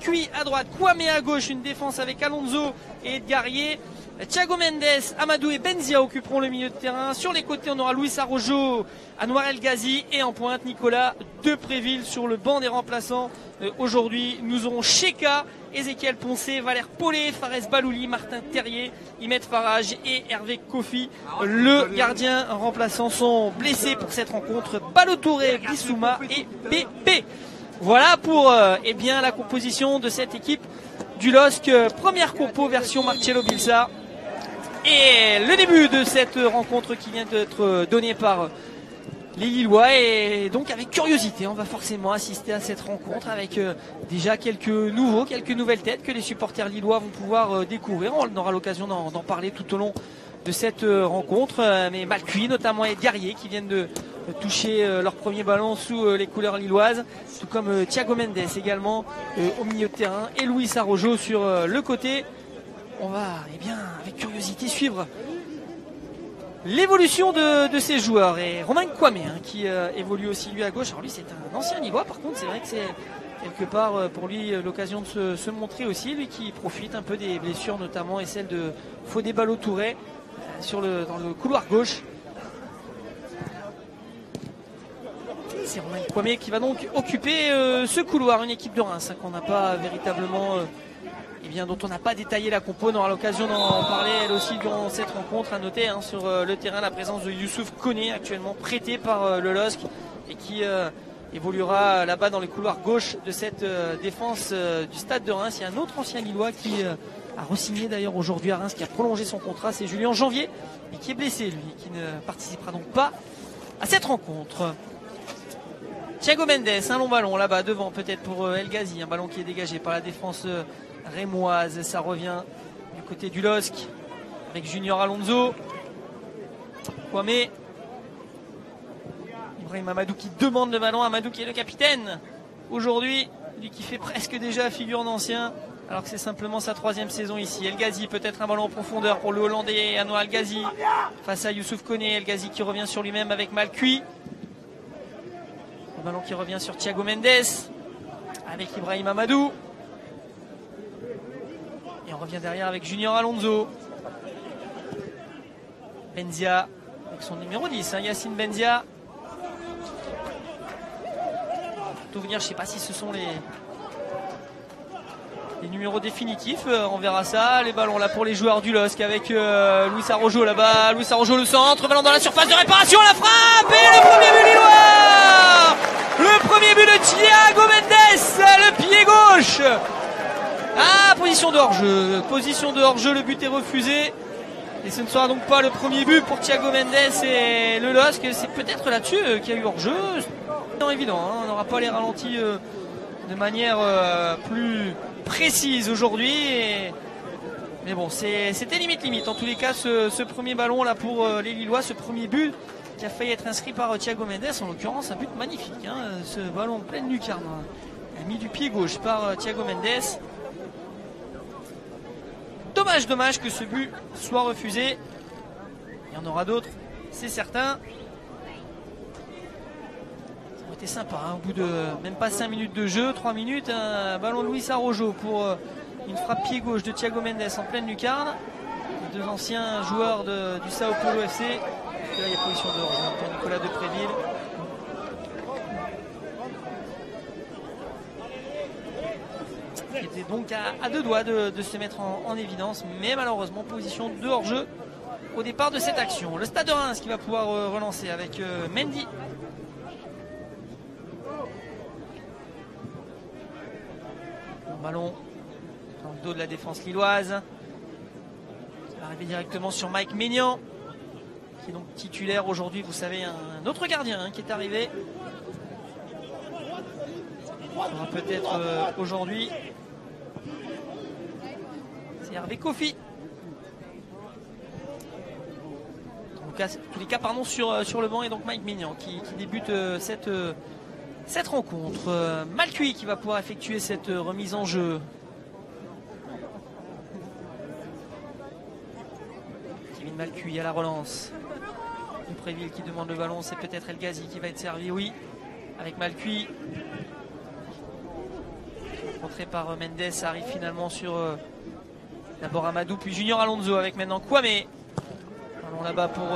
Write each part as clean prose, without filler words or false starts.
Malcuit à droite, Kwame à gauche, une défense avec Alonso et Edgarié. Thiago Mendes, Amadou et Benzia occuperont le milieu de terrain. Sur les côtés, on aura Luis Arrojo, Anouar El Ghazi et en pointe Nicolas Depréville sur le banc des remplaçants. Aujourd'hui, nous aurons Cheka, Ezekiel Poncé, Valère Paulet, Fares Balouli, Martin Terrier, Imed Farage et Hervé Kofi. Le gardien remplaçant sont blessés pour cette rencontre. Balotouré, Bissouma et Pépé. Voilà pour la composition de cette équipe du LOSC. Première compo version Marcelo Bielsa. Et le début de cette rencontre qui vient d'être donnée par les Lillois, et donc avec curiosité on va forcément assister à cette rencontre avec déjà quelques nouvelles têtes que les supporters lillois vont pouvoir découvrir. On aura l'occasion d'en parler tout au long de cette rencontre, mais Malcuit notamment et Guerrier qui viennent de toucher leur premier ballon sous les couleurs lilloises, tout comme Thiago Mendes également au milieu de terrain et Luis Arrojo sur le côté. On va avec curiosité suivre l'évolution de ces joueurs. Et Romain Kwame qui évolue aussi lui à gauche. Alors lui c'est un ancien Lillois, par contre c'est vrai que c'est quelque part pour lui l'occasion de se montrer aussi, lui qui profite un peu des blessures notamment et celle de Fodé Balotouré dans le couloir gauche. C'est Romain Kwame qui va donc occuper ce couloir, une équipe de Reims qu'on n'a pas véritablement dont on n'a pas détaillé la compo. On aura l'occasion d'en parler elle aussi durant cette rencontre. À noter sur le terrain la présence de Youssouf Koné, actuellement prêté par le LOSC et qui évoluera là-bas dans le couloir gauche de cette défense du stade de Reims. Il y a un autre ancien Lillois qui a re-signé d'ailleurs aujourd'hui à Reims, qui a prolongé son contrat, c'est Julien Janvier, et qui est blessé lui, qui ne participera donc pas à cette rencontre. Thiago Mendes, un long ballon là-bas devant peut-être pour El Ghazi, un ballon qui est dégagé par la défense rémoise. Ça revient du côté du LOSC avec Junior Alonso, Kwame, Ibrahim Amadou qui demande le ballon. Amadou qui est le capitaine aujourd'hui, lui qui fait presque déjà figure d'ancien alors que c'est simplement sa 3e saison ici. El Ghazi, peut-être un ballon en profondeur pour le Hollandais Anouar El Ghazi face à Youssouf Koné. El Ghazi qui revient sur lui-même avec Malcuit. Le ballon qui revient sur Thiago Mendes avec Ibrahim Amadou. Et on revient derrière avec Junior Alonso. Benzia avec son numéro 10, Yacine Benzia. Pour tout venir, je ne sais pas si ce sont les numéros définitifs. On verra ça. Les ballons là pour les joueurs du LOSC avec Luis Arrojo là-bas. Luis Arrojo le centre, ballon dans la surface de réparation, la frappe et le premier but lillois. Le premier but de Thiago Mendes, le pied gauche. Position de hors-jeu, le but est refusé. Et ce ne sera donc pas le premier but pour Thiago Mendes et le LOSC. C'est peut-être là-dessus qu'il y a eu hors-jeu. C'est évident, on n'aura pas les ralentis de manière plus précise aujourd'hui. Mais bon, c'était limite. En tous les cas, ce premier ballon là pour les Lillois, ce premier but qui a failli être inscrit par Thiago Mendes, en l'occurrence un but magnifique. Ce ballon en pleine lucarne, mis du pied gauche par Thiago Mendes. Dommage que ce but soit refusé. Il y en aura d'autres, c'est certain. Ça aurait été sympa, au bout de même pas 5 minutes de jeu, 3 minutes, un ballon de Luis Arrojo pour une frappe pied gauche de Thiago Mendes en pleine lucarne. Les 2 anciens joueurs du Sao Paulo FC. Là, il y a position de hors-jeu pour Nicolas Depréville. Qui était donc à 2 doigts de se mettre en évidence, mais malheureusement position de hors-jeu au départ de cette action. Le Stade de Reims qui va pouvoir relancer avec Mendy. Un ballon dans le dos de la défense lilloise. Ça va arriver directement sur Mike Maignan, qui est donc titulaire aujourd'hui. Vous savez, un autre gardien qui est arrivé. Il faudra peut-être aujourd'hui. C'est Hervé Kofi. En tous les cas, sur le banc, et donc Mike Maignan qui débute cette rencontre. Malcuit qui va pouvoir effectuer cette remise en jeu. Kevin Malcuit à la relance. Depréville qui demande le ballon, c'est peut-être El Ghazi qui va être servi, oui, avec Malcuit. Contré par Mendes, ça arrive finalement sur d'abord Amadou, puis Junior Alonso avec maintenant Kwame. Allons là-bas pour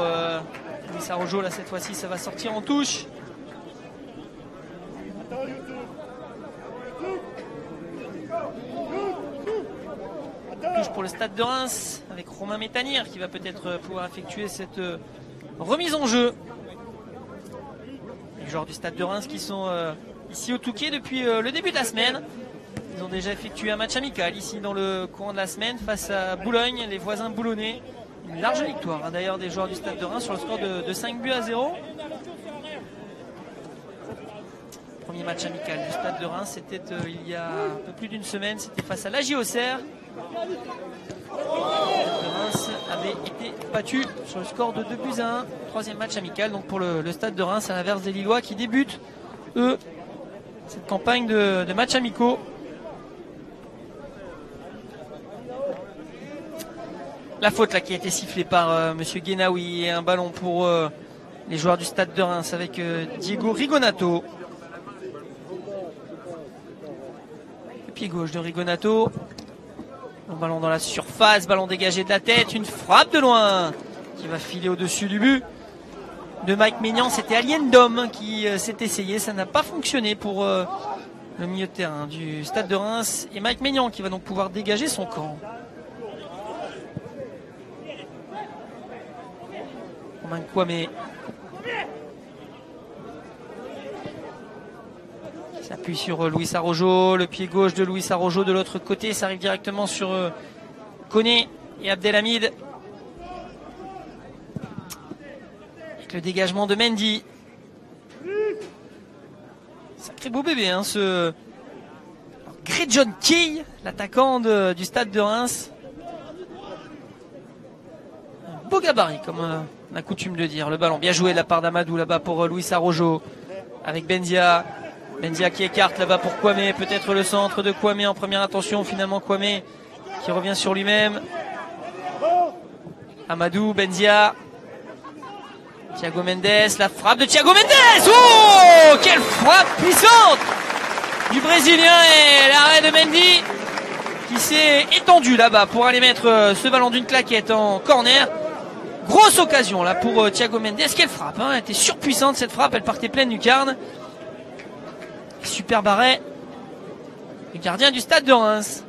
Luis Araujo, là cette fois-ci ça va sortir en touche. Touche pour le Stade de Reims avec Romain Métanire qui va peut-être pouvoir effectuer cette remise en jeu. Les joueurs du Stade de Reims qui sont ici au Touquet depuis le début de la semaine. Ils ont déjà effectué un match amical ici dans le courant de la semaine face à Boulogne, les voisins boulonnais. Une large victoire hein, d'ailleurs des joueurs du Stade de Reims sur le score de 5-0. Premier match amical du Stade de Reims, c'était il y a un peu plus d'une semaine, c'était face à l'AJ Auxerre. Le Stade de Reims avait été battu sur le score de 2-1. Troisième match amical donc pour le Stade de Reims à l'inverse des Lillois qui débutent eux cette campagne de matchs amicaux. La faute là qui a été sifflée par Monsieur Guénaoui et un ballon pour les joueurs du Stade de Reims avec Diego Rigonato. Le pied gauche de Rigonato. Un ballon dans la surface, ballon dégagé de la tête, une frappe de loin qui va filer au-dessus du but de Mike Maignan. C'était Aliendom qui s'est essayé, ça n'a pas fonctionné pour le milieu de terrain du Stade de Reims. Et Mike Maignan qui va donc pouvoir dégager son camp. Romain Kwame s'appuie sur Luis Araujo, le pied gauche de Luis Araujo de l'autre côté, ça arrive directement sur Koné et Abdelhamid. Avec le dégagement de Mendy. Sacré beau bébé hein, ce Gredjon Key, l'attaquant du Stade de Reims. Un beau gabarit comme on a coutume de dire. Le ballon bien joué de la part d'Amadou là-bas pour Luis Araujo avec Benzia. Benzia qui écarte là-bas pour Kwame, peut-être le centre de Kwame en première intention, finalement Kwame qui revient sur lui-même. Amadou, Benzia, Thiago Mendes, la frappe de Thiago Mendes. Oh, quelle frappe puissante du Brésilien et l'arrêt de Mendy qui s'est étendu là-bas pour aller mettre ce ballon d'une claquette en corner. Grosse occasion là pour Thiago Mendes, quelle frappe, hein, elle était surpuissante cette frappe, elle partait pleine lucarne. Super arrêt du gardien du Stade de Reims.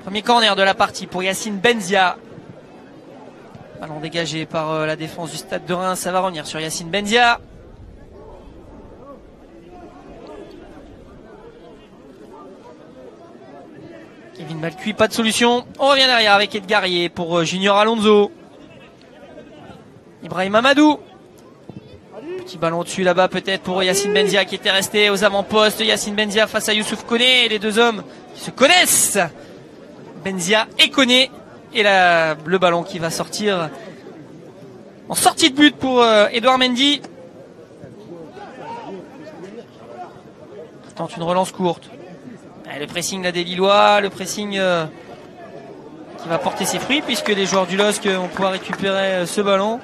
Premier corner de la partie pour Yacine Benzia. Ballon dégagé par la défense du Stade de Reims, ça va revenir sur Yacine Benzia. Kevin Malcuit, pas de solution. On revient derrière avec Edgarié pour Junior Alonso. Ibrahim Amadou. Petit ballon au-dessus là-bas peut-être pour Yacine Benzia qui était resté aux avant-postes. Yacine Benzia face à Youssouf Koné. Les deux hommes qui se connaissent. Benzia et Koné. Et là, le ballon qui va sortir en sortie de but pour Edouard Mendy. Tente une relance courte. Et le pressing là des Lillois, le pressing qui va porter ses fruits puisque les joueurs du LOSC vont pouvoir récupérer ce ballon.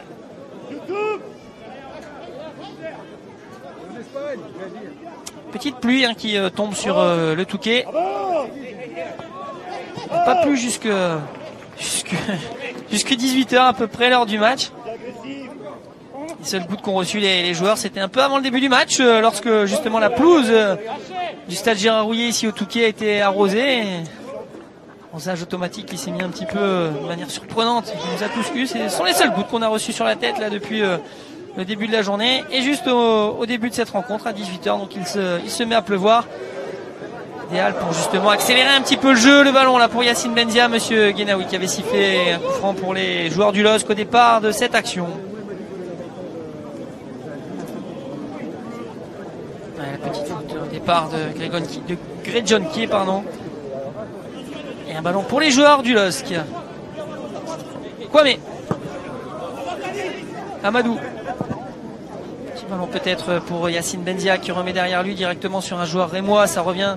Petite pluie hein, qui tombe sur le Touquet. Pas plus jusque 18 h à peu près l'heure du match. Les seules gouttes qu'ont reçu les joueurs, c'était un peu avant le début du match, lorsque justement la pelouse du stade Gérard Rouillet ici au Touquet a été arrosée. Arrosage automatique qui s'est mis un petit peu de manière surprenante. Il nous a tous eu. Ce sont les seules gouttes qu'on a reçues sur la tête là depuis le début de la journée. Et juste au début de cette rencontre à 18 h, donc il se met à pleuvoir. Idéal pour justement accélérer un petit peu le jeu. Le ballon là pour Yacine Benzia, monsieur Guénaoui qui avait sifflé un coup franc pour les joueurs du LOSC au départ de cette action. La petite faute au départ de Gredjon Key, pardon. Et un ballon pour les joueurs du LOSC. Kwame. Amadou. Petit ballon peut-être pour Yacine Benzia qui remet derrière lui directement sur un joueur rémois. Ça revient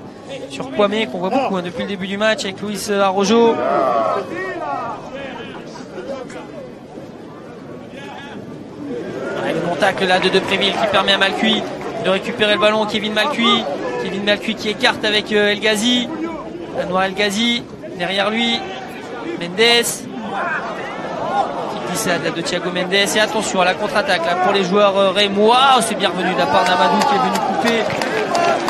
sur Kwame qu'on voit beaucoup hein, depuis le début du match avec Luis Araujo. Le montacle là de Depréville qui permet à Malcuit de récupérer le ballon. Kevin Malcuit Kevin Malcuit qui écarte avec El Ghazi. Anwar El Ghazi derrière lui. Mendes. Petite glissade de Thiago Mendes. Et attention à la contre-attaque là pour les joueurs rémois. C'est bien revenu de la part d'Amadou qui est venu couper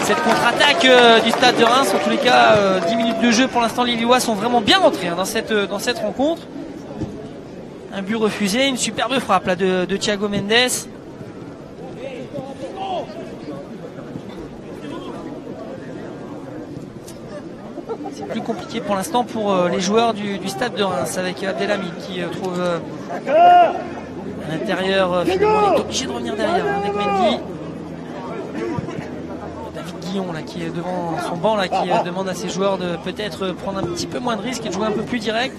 cette contre-attaque du Stade de Reims. En tous les cas, 10 minutes de jeu pour l'instant. Les Lillois sont vraiment bien rentrés dans cette rencontre. Un but refusé, une superbe frappe là de Thiago Mendes. C'est plus compliqué pour l'instant pour les joueurs du Stade de Reims avec Abdelhamid qui trouve à l'intérieur. Finalement, il est obligé de revenir derrière avec Mendy. David Guillon là, qui est devant son banc là, qui demande à ses joueurs de peut-être prendre un petit peu moins de risques et de jouer un peu plus direct.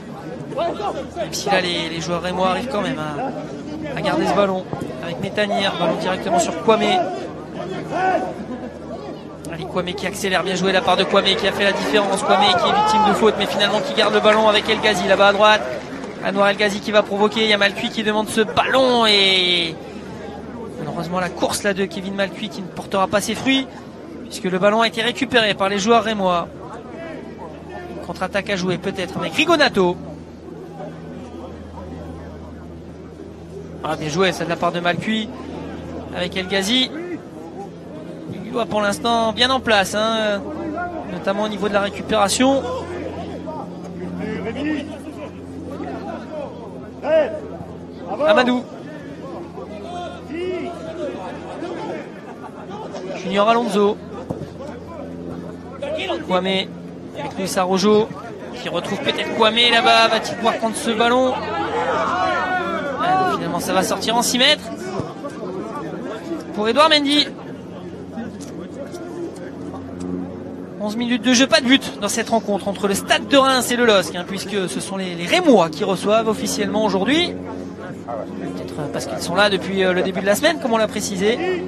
Même si là les joueurs rémois arrivent quand même à garder ce ballon avec Métanir, ballon directement sur Kwame. Allez, Kwame qui accélère, bien joué de la part de Kwame qui a fait la différence. Kwame qui est victime de faute mais finalement qui garde le ballon avec El Ghazi là-bas à droite. Anwar El Ghazi qui va provoquer, il y a Malcuit qui demande ce ballon et malheureusement la course là de Kevin Malcuit qui ne portera pas ses fruits puisque le ballon a été récupéré par les joueurs rémois. Contre-attaque à jouer peut-être avec Rigonato. Ah, bien joué, ça de la part de Malcuit avec El Ghazi. Il doit pour l'instant bien en place, hein, notamment au niveau de la récupération. Amadou. Junior Alonso. Kwame avec Luis Araujo qui retrouve peut-être Kwame là-bas. Va-t-il pouvoir prendre ce ballon? Finalement ça va sortir en 6 mètres pour Edouard Mendy. 11 minutes de jeu, pas de but dans cette rencontre entre le Stade de Reims et le LOSC, hein, puisque ce sont les Rémois qui reçoivent officiellement aujourd'hui. Peut-être parce qu'ils sont là depuis le début de la semaine, comme on l'a précisé.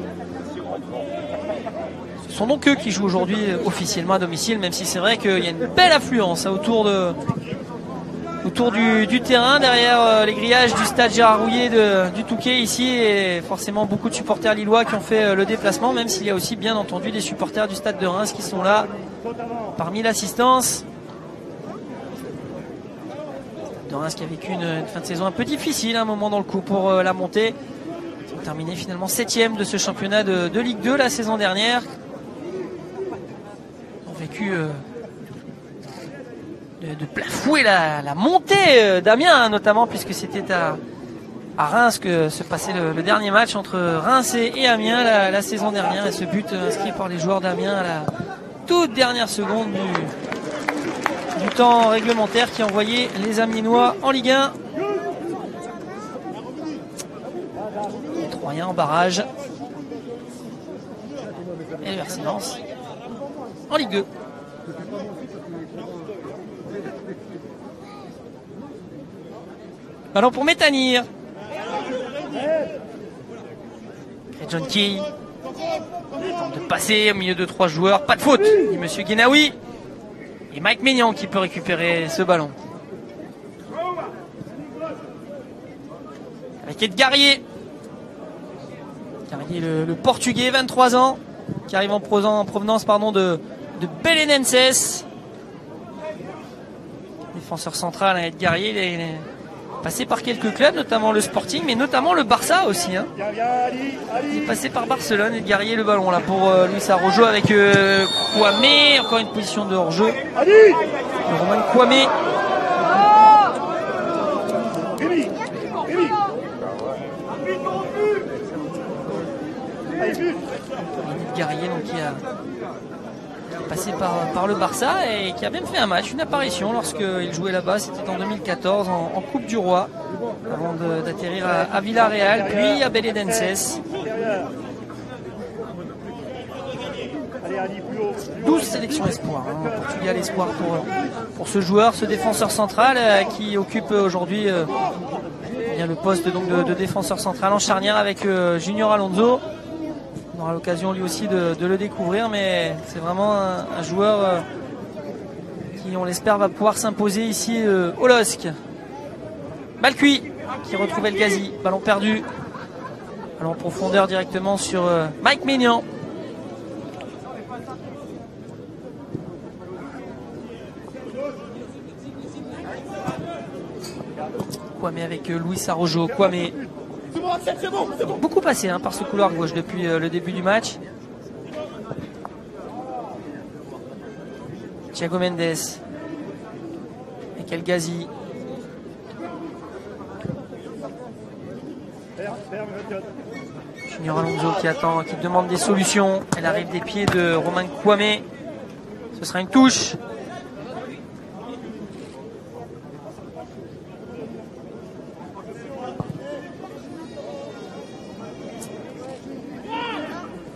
Ce sont donc eux qui jouent aujourd'hui officiellement à domicile, même si c'est vrai qu'il y a une belle affluence autour du terrain, derrière les grillages du stade Gérard Rouillet du Touquet ici, et forcément beaucoup de supporters lillois qui ont fait le déplacement, même s'il y a aussi bien entendu des supporters du Stade de Reims qui sont là parmi l'assistance. De Reims qui a vécu une fin de saison un peu difficile, un moment dans le coup pour la montée. Ils ont terminé finalement 7e de ce championnat de Ligue 2 la saison dernière. Ils ont vécu de plein fouet la montée d'Amiens, notamment puisque c'était à Reims que se passait le dernier match entre Reims et Amiens la saison dernière, et ce but inscrit par les joueurs d'Amiens à la toute dernière seconde du temps réglementaire qui envoyait les Amiénois en Ligue 1. Les Troyens en barrage et le RC Lens en Ligue 2. Ballon pour Métanir. Et John Key tente de passer au milieu de 3 joueurs. Pas de faute, dit Monsieur Guénaoui. Et Mike Maignan qui peut récupérer ce ballon. Avec Edgarié. Le Portugais, 23 ans, qui arrive en provenance de Belenenses. Défenseur central, Edgarié, il est passé par quelques clubs, notamment le Sporting, mais notamment le Barça aussi. Hein. Il est passé par Barcelone. Edgarié, le ballon là pour Luis Araujo avec Kwame. Encore une position de hors-jeu. Le Romain Kwame. Edgarié donc qui a passé par le Barça et qui a même fait un match, une apparition lorsqu'il jouait là-bas, c'était en 2014 en Coupe du Roi, avant d'atterrir à Villarreal, puis à Belenenses. 12 sélections espoirs, hein, Portugal espoir pour ce joueur, ce défenseur central qui occupe aujourd'hui le poste donc de défenseur central en charnière avec Junior Alonso. On aura l'occasion lui aussi de le découvrir, mais c'est vraiment un joueur qui, on l'espère, va pouvoir s'imposer ici au LOSC. Malcuit qui retrouve El Ghazi, ballon perdu, ballon en profondeur directement sur Mike Maignan. Kwame avec Luis Araujo. Kwame. Beaucoup passé par ce couloir gauche depuis le début du match. Thiago Mendes avec El Ghazi. Junior Alonso qui attend, qui demande des solutions. Elle arrive des pieds de Romain Kwame. Ce sera une touche.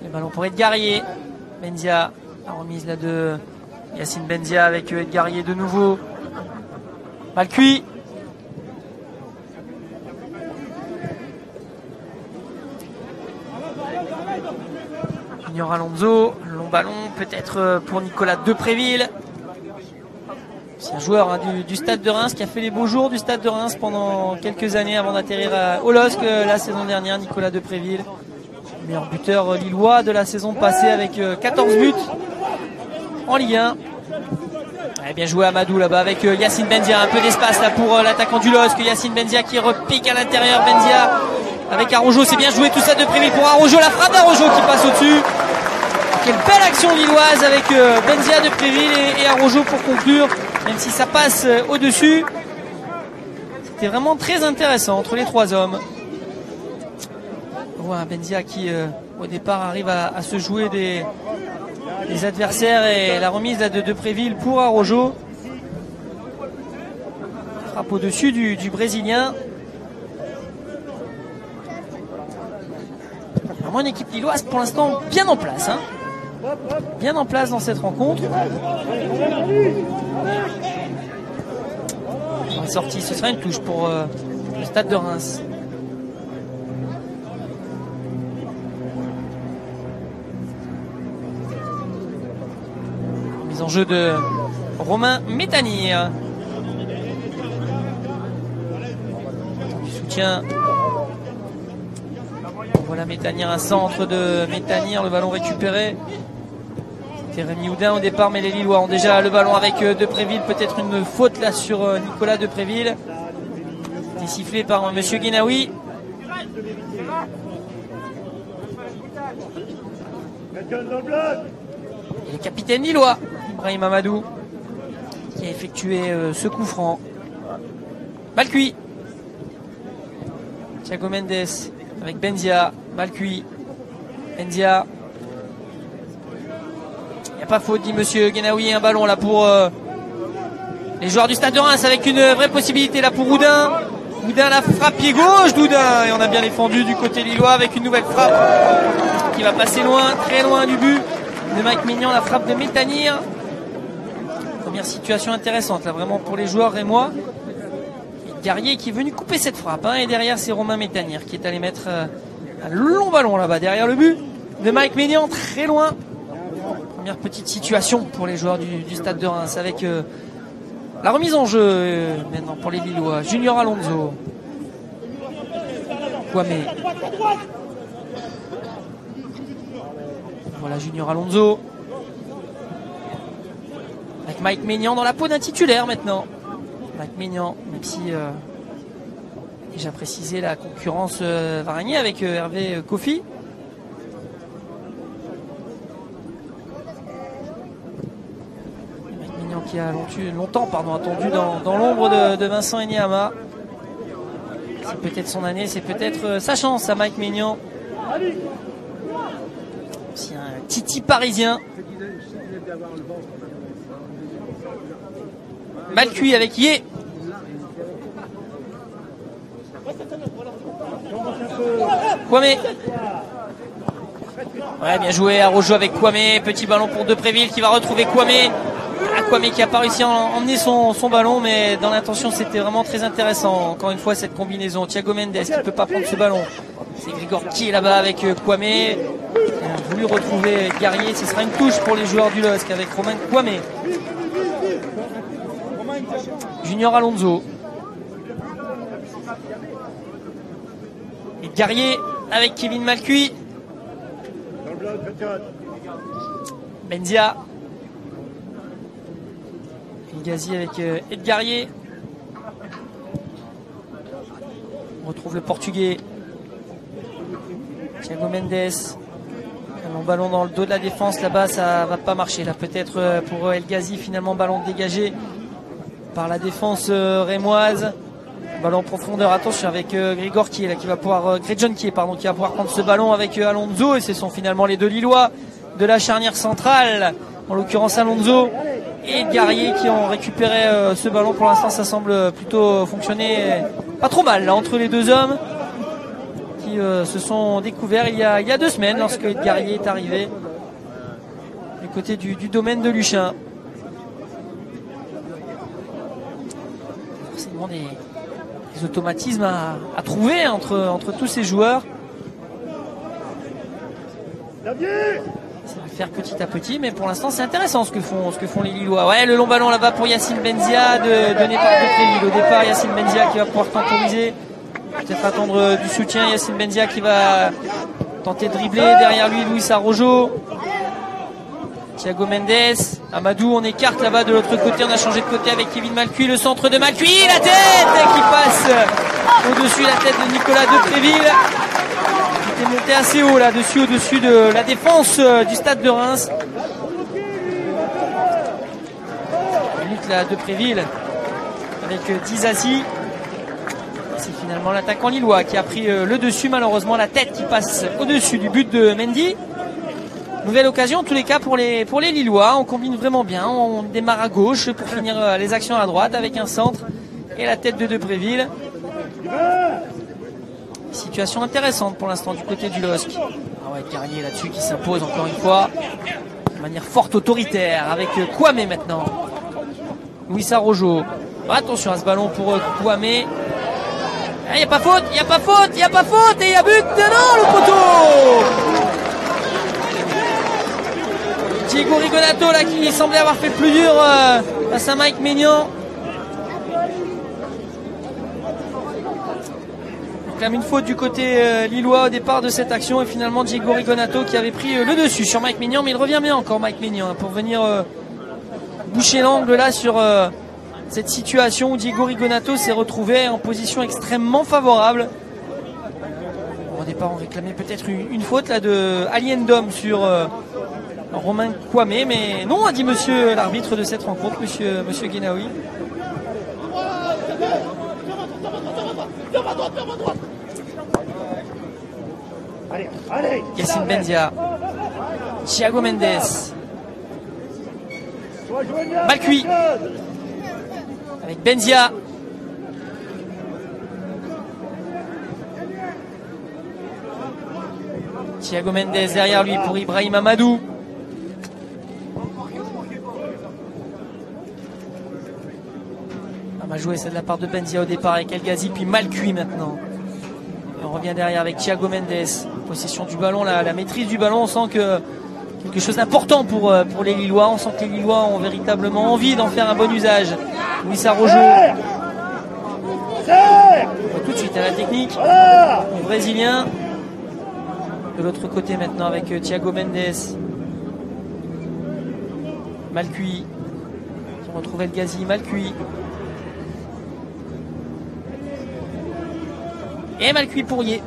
Le ballon pour Edgarié. Benzia, la remise là de Yacine Benzia avec Edgarié de nouveau. Mal cuit. Junior Alonso, long ballon peut-être pour Nicolas Depréville. C'est un joueur du Stade de Reims qui a fait les beaux jours du Stade de Reims pendant quelques années avant d'atterrir au LOSC la saison dernière. Nicolas Depréville, meilleur buteur lillois de la saison passée avec 14 buts en Ligue 1. Ouais, bien joué Amadou là-bas avec Yacine Benzia, un peu d'espace là pour l'attaquant du LOSC. Yacine Benzia qui repique à l'intérieur. Benzia avec Araujo, c'est bien joué tout ça de Depréville pour Araujo, la frappe d'Araujo qui passe au-dessus. Quelle belle action lilloise avec Benzia, Depréville et Araujo pour conclure, même si ça passe au-dessus. C'était vraiment très intéressant entre les trois hommes. Voilà, Benzia qui au départ arrive à se jouer des adversaires et la remise là, de Depréville pour Araujo. Frappe au-dessus du Brésilien. Vraiment une équipe lilloise pour l'instant bien en place. Bien en place dans cette rencontre. Dans la sortie, ce sera une touche pour le Stade de Reims. Mise en jeu de Romain Métanire. Du soutien. Voilà Métanire, un centre de Métanire, le ballon récupéré. C'était Rémi Houdin au départ, mais les Lillois ont déjà le ballon avec Depréville. Peut-être une faute là sur Nicolas Depréville. C'était sifflé par Monsieur Guénaoui. Et le capitaine lillois, Ibrahim Amadou, qui a effectué ce coup franc. Mal cuit. Thiago Mendes avec Benzia, mal cuit. Benzia. Il n'y a pas faute, dit Monsieur Guénaoui. Un ballon là pour les joueurs du Stade de Reims avec une vraie possibilité là pour Houdin. Houdin la frappe pied gauche d'Houdin. Et on a bien défendu du côté lillois avec une nouvelle frappe qui va passer loin, très loin du but de Mike Maignan. La frappe de Métanire. Première situation intéressante là vraiment pour les joueurs rémois. Guerrier qui est venu couper cette frappe et derrière c'est Romain Métanire qui est allé mettre un long ballon là-bas derrière le but de Mike Maignan, très loin. Première petite situation pour les joueurs du Stade de Reims avec la remise en jeu maintenant pour les Lillois. Junior Alonso, Kwame, voilà Junior Alonso avec Mike Maignan dans la peau d'un titulaire maintenant. Mike Maignan, même si déjà précisé la concurrence va régner avec Hervé Kofi. Mike Maignan qui a longtemps attendu dans l'ombre de Vincent Enyama. C'est peut-être son année, c'est peut-être sa chance à Mike Maignan. C'est un titi parisien. Mal cuit avec Yé. Kwame. Ouais, bien joué Araujo avec Kwame. Petit ballon pour Depréville qui va retrouver Kwame. Kwame qui n'a pas réussi à emmener son ballon, mais dans l'intention c'était vraiment très intéressant. Encore une fois cette combinaison. Thiago Mendes qui ne peut pas prendre ce ballon. C'est Grigor qui est là-bas avec Kwame. Il a voulu retrouver Guerrier. Ce sera une touche pour les joueurs du LOSC avec Romain Kwame. Junior Alonso. Et Guerrier avec Kevin Malcuit. Benzia. El Ghazi avec Edgarié. On retrouve le Portugais. Thiago Mendes. Un long ballon dans le dos de la défense. Là-bas, ça va pas marcher. Là, peut-être pour El Ghazi, finalement, ballon dégagé par la défense rémoise. Ballon en profondeur. Attention avec Grégor qui est là, qui va pouvoir Gretjon qui va pouvoir prendre ce ballon avec Alonso. Et ce sont finalement les deux Lillois de la charnière centrale. En l'occurrence Alonso et Guerrier qui ont récupéré ce ballon. Pour l'instant, ça semble plutôt fonctionner pas trop mal là, entre les deux hommes qui se sont découverts il y a 2 semaines lorsque Guerrier est arrivé du côté du domaine de Luchin. Forcément des automatismes à trouver entre tous ces joueurs. Ça va le faire petit à petit, mais pour l'instant c'est intéressant ce que font les Lillois. Ouais, le long ballon là-bas pour Yacine Benzia donné par Depréville. Au départ, Yacine Benzia qui va pouvoir temporiser, peut-être attendre du soutien. Yacine Benzia qui va tenter de dribbler, derrière lui Luis Arrojo, Thiago Mendes, Amadou. On écarte là-bas de l'autre côté, on a changé de côté avec Kevin Malcuit, le centre de Malcuit, la tête qui passe au-dessus la tête de Nicolas Depréville. Il est monté assez haut là-dessus, au-dessus de la défense du stade de Reims. Lutte là Depréville avec Dizazi. C'est finalement l'attaquant lillois qui a pris le dessus, malheureusement la tête qui passe au-dessus du but de Mendy. Nouvelle occasion en tous les cas pour les Lillois. On combine vraiment bien, on démarre à gauche pour finir les actions à droite avec un centre et la tête de Depréville. Situation intéressante pour l'instant du côté du LOSC. Ah ouais, Guerrier là-dessus qui s'impose encore une fois de manière forte, autoritaire, avec Kwame maintenant. Luis Arrojo. Attention à ce ballon pour Kwame. Il n'y a pas faute, il n'y a pas faute, il n'y a pas faute, et il y a but dedans, le poteau. Diego Rigonato là qui semblait avoir fait le plus dur face à Mike Maignan. Même une faute du côté lillois au départ de cette action, et finalement Diego Rigonato qui avait pris le dessus sur Mike Maignan, mais il revient bien encore Mike Maignan pour venir boucher l'angle là sur cette situation où Diego Rigonato s'est retrouvé en position extrêmement favorable. Au départ on réclamait peut-être une faute là de Aliendom sur Romain Kwame, mais non, a dit monsieur l'arbitre de cette rencontre, monsieur Guénaoui. Yacine Benzia, Thiago Mendes, Malcuit avec Benzia, Thiago Mendes derrière lui pour Ibrahim Amadou. On va jouer celle de la part de Benzia au départ avec El Ghazi, puis Malcuit maintenant. Et on revient derrière avec Thiago Mendes. Possession du ballon, la maîtrise du ballon. On sent que quelque chose d'important pour les Lillois. On sent que les Lillois ont véritablement envie d'en faire un bon usage. Luis Arrojo. On va tout de suite à la technique. Le Brésilien. De l'autre côté maintenant avec Thiago Mendes. Malcuit. On retrouve El Ghazi, Malcuit. Et Malcuit Pourrier.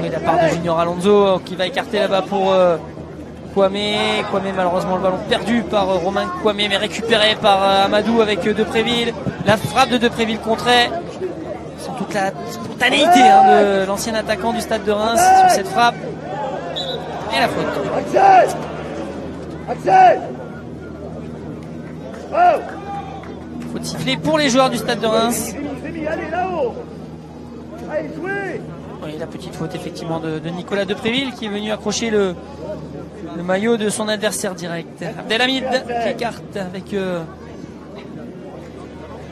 Et de la part de Junior Alonso qui va écarter là-bas pour Kwame. Kwame, malheureusement le ballon perdu par Romain Kwame, mais récupéré par Amadou avec Depréville. La frappe de Depréville contrée. Sans toute la spontanéité de l'ancien attaquant du stade de Reims sur cette frappe. Et la faute. Faut siffler pour les joueurs du stade de Reims. Et la petite faute effectivement de Nicolas Depréville qui est venu accrocher le maillot de son adversaire direct. Abdelhamid qui écarte avec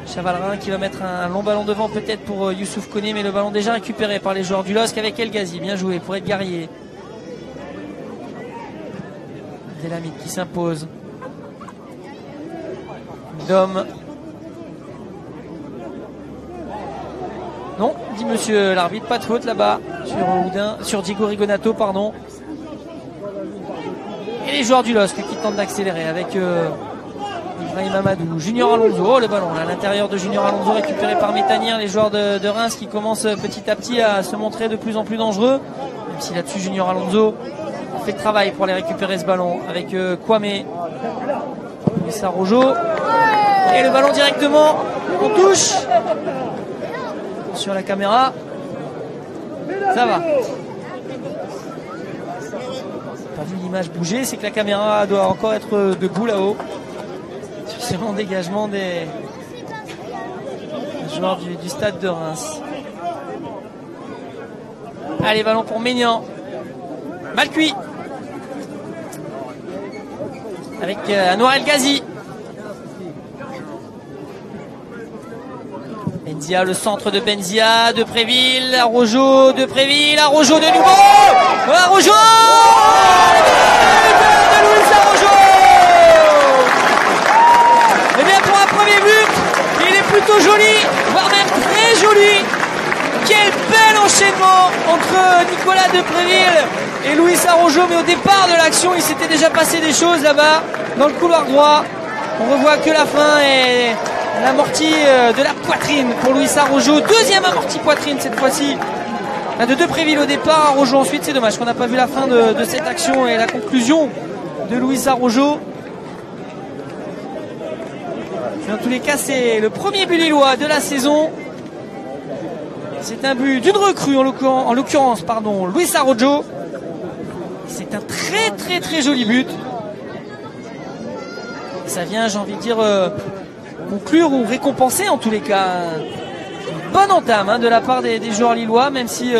Chavalrin qui va mettre un long ballon devant peut-être pour Youssouf Koné, mais le ballon déjà récupéré par les joueurs du LOSC avec El Ghazi. Bien joué pour Edgar Guerrier. Abdelhamid qui s'impose. Dom. Non, dit monsieur l'arbitre, pas de faute là-bas sur Diego Rigonato, pardon. Et les joueurs du LOSC qui tentent d'accélérer avec Brahim Amadou, Junior Alonso, oh le ballon là, à l'intérieur de Junior Alonso récupéré par Métanien, les joueurs de Reims qui commencent petit à petit à se montrer de plus en plus dangereux, même si là-dessus Junior Alonso fait le travail pour aller récupérer ce ballon avec Kwame, Luis Araujo, et le ballon directement en touche sur la caméra, ça va. Pas vu l'image bouger, c'est que la caméra doit encore être debout là-haut. C'est vraiment dégagement des joueurs du stade de Reims. Allez, ballon pour Maignan. Mal cuit. Avec Anwar El Ghazi. Benzia, le centre de Benzia, de Préville, Araujo, de Préville, Araujo de nouveau. Araujo de Luis Araujo. Et bien pour un premier but, il est plutôt joli, voire même très joli. Quel bel enchaînement entre Nicolas de Préville et Luis Araujo, mais au départ de l'action, il s'était déjà passé des choses là-bas, dans le couloir droit. On revoit que la fin est l'amorti de la poitrine pour Luis Araujo. Deuxième amorti poitrine cette fois-ci. De Depréville au départ, Araujo ensuite. C'est dommage qu'on n'a pas vu la fin de cette action et la conclusion de Luis Araujo. Mais en tous les cas, c'est le premier but lillois de la saison. C'est un but d'une recrue, en l'occurrence, Luis Araujo. C'est un très très très joli but. Ça vient, j'ai envie de dire, conclure ou récompenser en tous les cas une bonne entame de la part des joueurs lillois, même si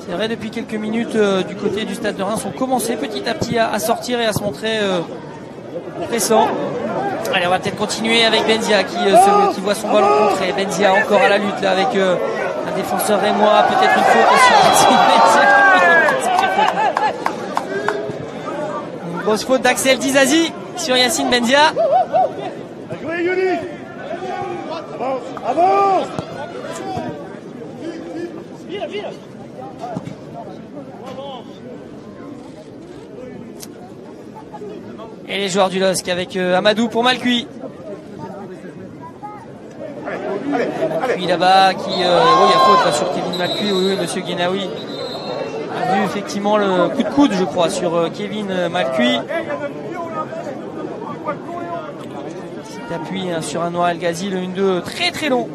c'est vrai depuis quelques minutes du côté du stade de Reims ont commencé petit à petit à sortir et à se montrer pressants. Allez, on va peut-être continuer avec Benzia qui voit son ballon contré. Benzia encore à la lutte là avec un défenseur rémois, peut-être une faute sur une grosse faute d'Axel Dizazi sur Yacine Benzia. Avance. Et les joueurs du LOSC avec Amadou pour Malcuit. Malcuit là-bas qui... oui, il y a faute là, sur Kevin Malcuit. Oui, monsieur Guénaoui a vu effectivement le coup de coude, je crois, sur Kevin Malcuit. Petit appui sur Anwar El Ghazi, le 1-2 très très long.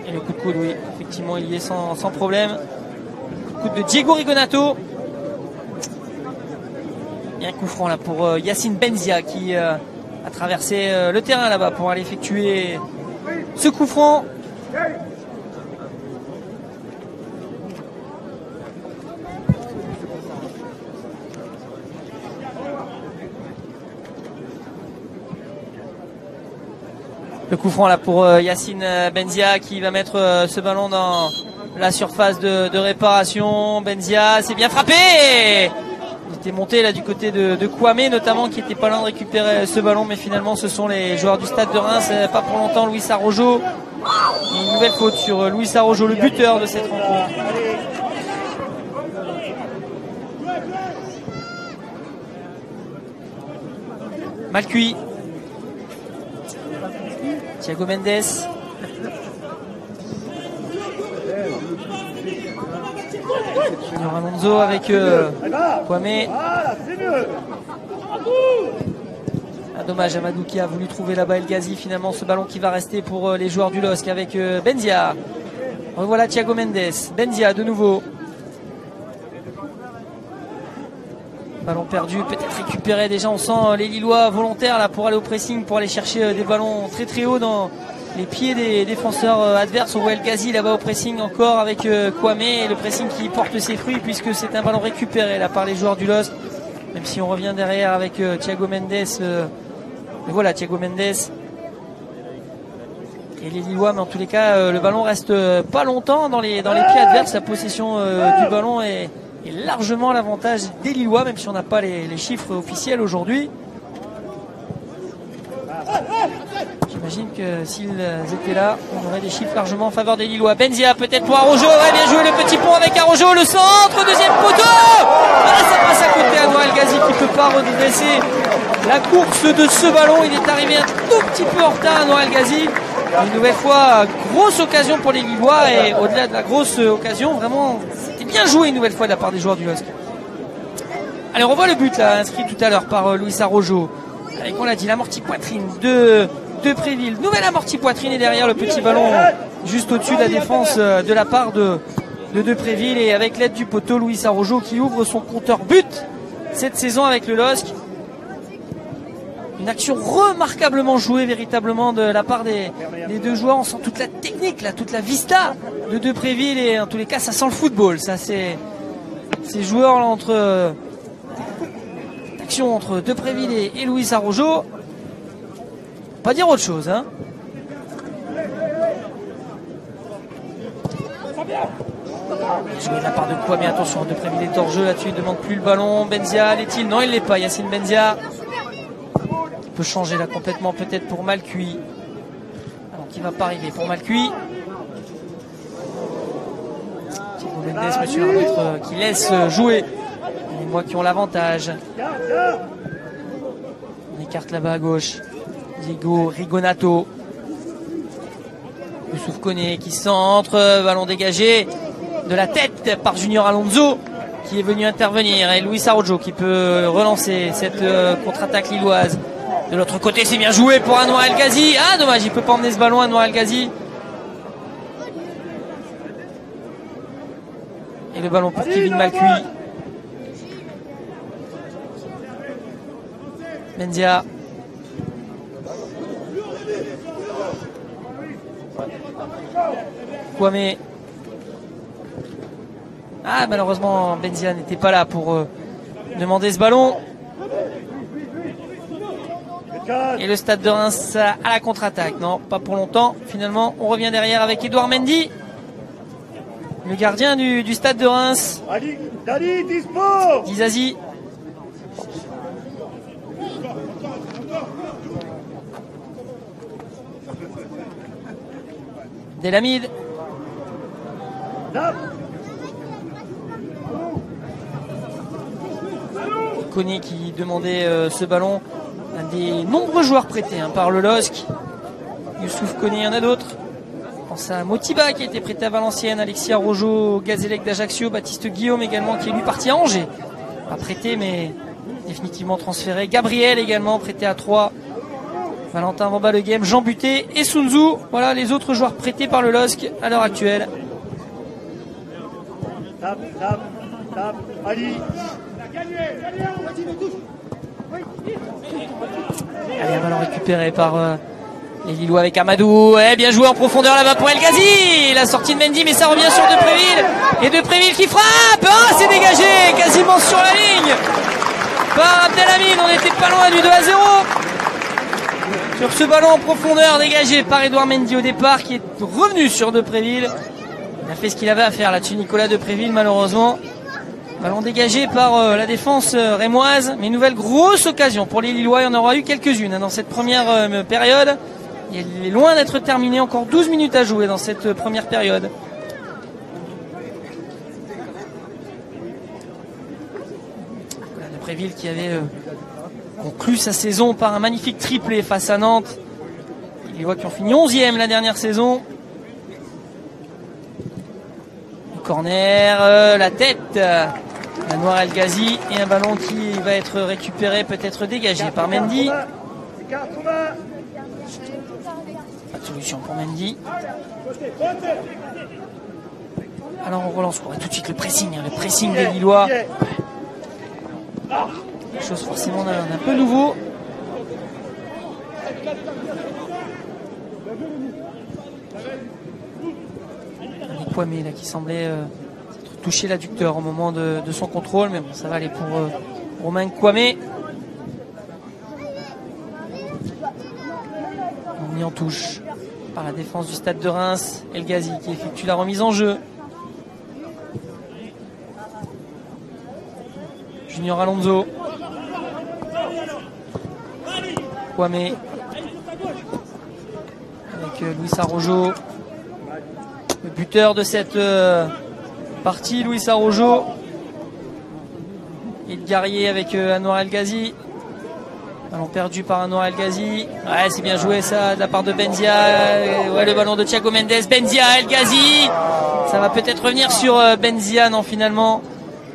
Et le coup de coude, oui, effectivement, il y est sans problème. Le coup de coude de Diego Rigonato. Et un coup franc là pour Yacine Benzia qui a traversé le terrain là-bas pour aller effectuer ce coup franc. Le coup franc là pour Yacine Benzia qui va mettre ce ballon dans la surface de réparation. Benzia, c'est bien frappé. Il était monté là du côté de Kwame notamment, qui était pas loin de récupérer ce ballon, mais finalement ce sont les joueurs du stade de Reims, pas pour longtemps. Luis Araujo, une nouvelle faute sur Luis Araujo, le buteur de cette rencontre. Mal cuit. Thiago Mendes. Junior Alonso avec Kwame. Dommage, Amadou qui a voulu trouver là-bas El Ghazi. Finalement, ce ballon qui va rester pour les joueurs du LOSC avec Benzia. Revoilà Thiago Mendes. Benzia de nouveau. Ballon perdu, peut-être récupéré. Déjà, on sent les Lillois volontaires là pour aller au pressing, pour aller chercher des ballons très très hauts dans les pieds des défenseurs adverses. On voit El Ghazi là-bas au pressing encore avec Kwame, et le pressing qui porte ses fruits puisque c'est un ballon récupéré là par les joueurs du LOSC. Même si on revient derrière avec Thiago Mendes. Et voilà Thiago Mendes et les Lillois, mais en tous les cas le ballon reste pas longtemps dans les pieds adverses. La possession du ballon est largement à l'avantage des Lillois, même si on n'a pas les chiffres officiels aujourd'hui. J'imagine que s'ils étaient là, on aurait des chiffres largement en faveur des Lillois. Benzia peut-être pour Araujo, ouais, bien joué le petit pont avec Araujo, le centre, deuxième poteau. Ah, ça passe à côté à Anwar El Ghazi. Gazi qui ne peut pas redresser la course de ce ballon. Il est arrivé un tout petit peu en retard à Noël Gazi. Une nouvelle fois, grosse occasion pour les Lillois et au-delà de la grosse occasion, vraiment, c'était bien joué une nouvelle fois de la part des joueurs du LOSC. Allez, on revoit le but là, inscrit tout à l'heure par Luis Arrojo. Avec, on l'a dit, l'amorti poitrine de Préville. Nouvelle amorti poitrine et derrière le petit ballon juste au-dessus de la défense de la part de Préville. Et avec l'aide du poteau, Luis Arrojo qui ouvre son compteur but cette saison avec le LOSC. Une action remarquablement jouée véritablement de la part des deux joueurs. On sent toute la technique, là, toute la vista de Préville et en tous les cas ça sent le football. Ça c'est ces joueurs là, entre action entre Depréville et Luis Arrojo. Pas dire autre chose, hein. Joué de la part de quoi, mais attention, Depréville est hors jeu là-dessus, il ne demande plus le ballon. Benzia l'est-il? Non, il ne l'est pas. Yacine Benzia peut changer là complètement peut-être pour Malcuit. Alors qui va pas arriver pour Malcuit. Thiago Mendes, monsieur l'arbitre, qui laisse jouer les mois qui ont l'avantage. On écarte là-bas à gauche Diego Rigonato. Youssouf Koné qui centre, ballon dégagé de la tête par Junior Alonso qui est venu intervenir, et Luis Arrojo qui peut relancer cette contre-attaque lilloise. De l'autre côté, c'est bien joué pour Anwar El Ghazi. Ah, dommage, il peut pas emmener ce ballon, Anwar El Ghazi. Et le ballon pour Kevin Malcuit. Benzia. Kwame. Ah, malheureusement, Benzia n'était pas là pour demander ce ballon. Et le Stade de Reims à la contre-attaque. Non, pas pour longtemps. Finalement, on revient derrière avec Edouard Mendy, le gardien du Stade de Reims. Dizazi. Delamide. Koné qui demandait ce ballon. Un des nombreux joueurs prêtés par le LOSC. Youssouf Koné, il y en a d'autres. Je pense à Motiba qui a été prêté à Valenciennes, Alexis Arrojo, Gazélec d'Ajaccio, Baptiste Guillaume également qui est lui parti à Angers. Pas prêté mais définitivement transféré. Gabriel également prêté à Troyes. Valentin Vamba le game, Jean Buté et Sunzu. Voilà les autres joueurs prêtés par le LOSC à l'heure actuelle. Allez, un ballon récupéré par les Lillois avec Amadou. Bien joué en profondeur là-bas pour El Ghazi. La sortie de Mendy, mais ça revient sur Depréville. Et Depréville qui frappe. Ah, c'est dégagé quasiment sur la ligne par Abdelhamid. On n'était pas loin du 2-0. Sur ce ballon en profondeur dégagé par Edouard Mendy au départ, qui est revenu sur Depréville. Il a fait ce qu'il avait à faire là-dessus, Nicolas Depréville, malheureusement. Ballon dégagé par la défense rémoise, mais une nouvelle grosse occasion pour les Lillois. Il y en aura eu quelques-unes dans cette première période. Il est loin d'être terminé, encore 12 minutes à jouer dans cette première période. Depréville qui avait conclu sa saison par un magnifique triplé face à Nantes. Les Lillois qui ont fini 11e la dernière saison. Le corner, la tête. Anwar El Ghazi et un ballon qui va être récupéré, peut-être dégagé par Mendy. Pas de solution pour Mendy. Alors on relance tout de suite le pressing des Lillois. Quelque chose forcément d'un peu nouveau. Kwame là qui semblait toucher l'adducteur au moment de son contrôle, mais bon, ça va aller pour Romain Kwame. On mis en touche par la défense du Stade de Reims. El Ghazi qui effectue la remise en jeu. Junior Alonso. Kwame avec Luis Arrojo, le buteur de cette partie, Luis Arrojo. Edgarié avec Anwar El Ghazi. Ballon perdu par Anwar El Ghazi. Ouais, c'est bien joué ça de la part de Benzia. Ouais, le ballon de Thiago Mendes. Benzia, El Ghazi. Ça va peut-être revenir sur Benzia, non, finalement.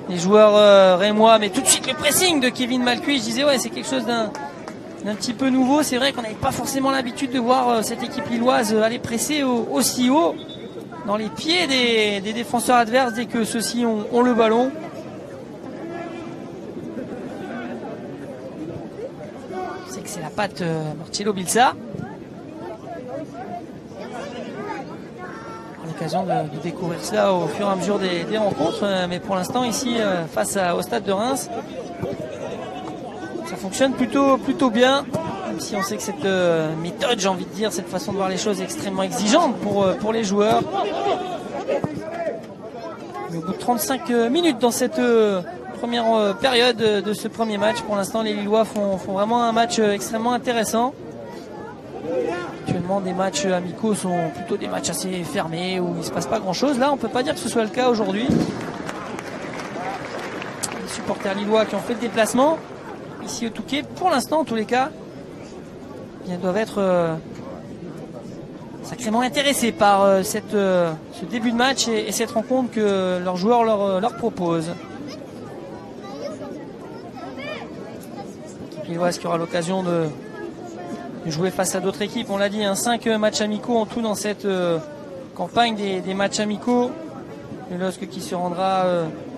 Les joueurs rémois, mais tout de suite le pressing de Kevin Malcuit. Je disais, ouais, c'est quelque chose d'un petit peu nouveau. C'est vrai qu'on n'avait pas forcément l'habitude de voir cette équipe lilloise aller presser aussi haut dans les pieds des défenseurs adverses dès que ceux-ci ont le ballon. C'est que c'est la patte Marcelo Bielsa. L'occasion de découvrir cela au fur et à mesure des rencontres, mais pour l'instant ici face au stade de Reims, ça fonctionne plutôt bien, même si on sait que cette méthode, j'ai envie de dire, cette façon de voir les choses est extrêmement exigeante pour les joueurs. Mais au bout de 35 minutes dans cette première période de ce premier match, pour l'instant les Lillois font vraiment un match extrêmement intéressant. Actuellement, des matchs amicaux sont plutôt des matchs assez fermés où il ne se passe pas grand chose. Là, on ne peut pas dire que ce soit le cas aujourd'hui. Les supporters lillois qui ont fait le déplacement ici au Touquet, pour l'instant en tous les cas, ils doivent être sacrément intéressés par ce début de match et cette rencontre que leurs joueurs leur proposent. L'équipe lilloise qui aura l'occasion de jouer face à d'autres équipes, on l'a dit, 5 matchs amicaux en tout dans cette campagne des matchs amicaux. Le LOSC qui se rendra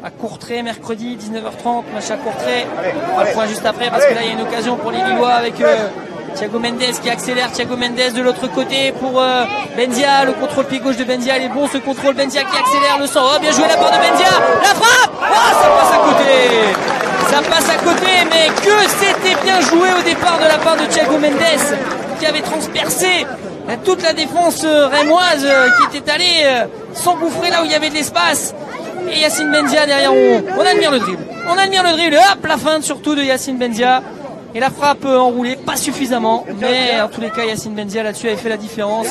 à Courtrai mercredi 19h30, match à Courtrai. On va le point juste après parce que là il y a une occasion pour les Lillois avec Thiago Mendes qui accélère. Thiago Mendes de l'autre côté pour Benzia, le contrôle pied gauche de Benzia, il est bon ce contrôle. Benzia qui accélère le sang, oh bien joué la part de Benzia, la frappe, oh ça passe à côté. Ça passe à côté, mais que c'était bien joué au départ de la part de Thiago Mendes qui avait transpercé toute la défense rémoise qui était allée s'engouffrer là où il y avait de l'espace. Et Yacine Benzia derrière, on admire le dribble. On admire le dribble, hop, la feinte surtout de Yacine Benzia. Et la frappe enroulée, pas suffisamment. Mais en tous les cas, Yacine Benzia là-dessus avait fait la différence.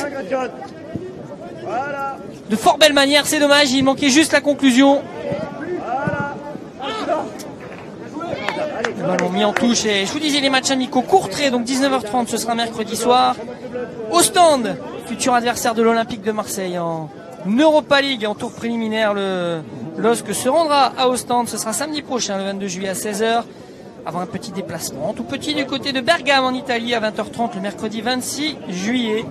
De fort belle manière, c'est dommage, il manquait juste la conclusion. Le ballon mis en touche et je vous disais les matchs amicaux Courtrai, donc 19h30, ce sera mercredi soir. Ostende, futur adversaire de l'Olympique de Marseille en Europa League en tour préliminaire. Le LOSC se rendra à Ostende, ce sera samedi prochain, le 22 juillet à 16h. Avant un petit déplacement, tout petit du côté de Bergame en Italie à 20h30 le mercredi 26 juillet.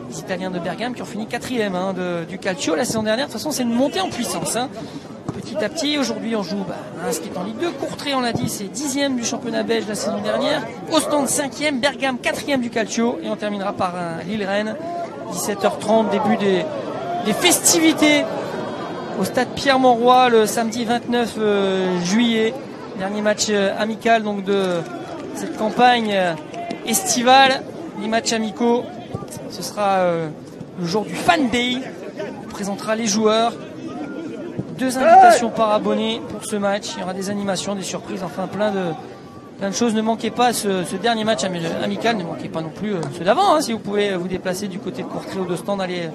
Les Italiens de Bergame qui ont fini 4e du Calcio la saison dernière. De toute façon, c'est une montée en puissance. Petit à petit, aujourd'hui on joue Reims qui est en Ligue 2. Courtrai, on l'a dit, c'est 10e du championnat belge la saison dernière. Ostende 5e, Bergame 4e du Calcio. Et on terminera par un Lille-Rennes. 17h30, début des festivités au stade Pierre-Mauroy le samedi 29 juillet. Dernier match amical donc de cette campagne estivale. Les matchs amicaux, ce sera le jour du Fan Day. On présentera les joueurs. 2 invitations par abonné pour ce match. Il y aura des animations, des surprises, enfin plein de choses. Ne manquez pas ce dernier match amical. Ne manquez pas non plus ceux d'avant. Si vous pouvez vous déplacer du côté de Courtrai ou d'Ostende, allez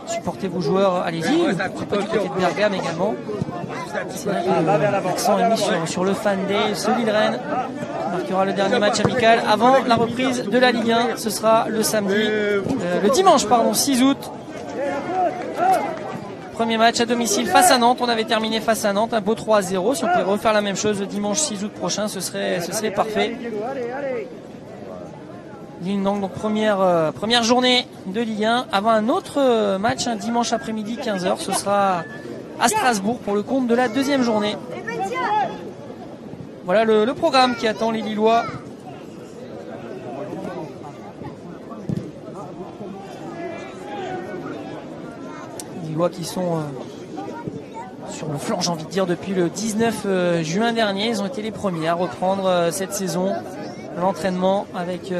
supporter vos joueurs. Allez-y. Pas du côté de Bergame également. C'est vrai que l'accent est mis sur le Fan Day. Ce Lille-Rennes marquera le dernier match amical avant la reprise de la Ligue 1. Ce sera le dimanche 6 août. Premier match à domicile face à Nantes. On avait terminé face à Nantes, un beau 3-0. Si on pouvait refaire la même chose le dimanche 6 août prochain, ce serait parfait. Lille Nantes, donc première journée de Ligue 1 avant un autre match un dimanche après-midi 15h. Ce sera à Strasbourg pour le compte de la 2e journée. Voilà le programme qui attend les Lillois. Les Lillois qui sont sur le flanc, j'ai envie de dire, depuis le 19 juin dernier. Ils ont été les premiers à reprendre cette saison l'entraînement avec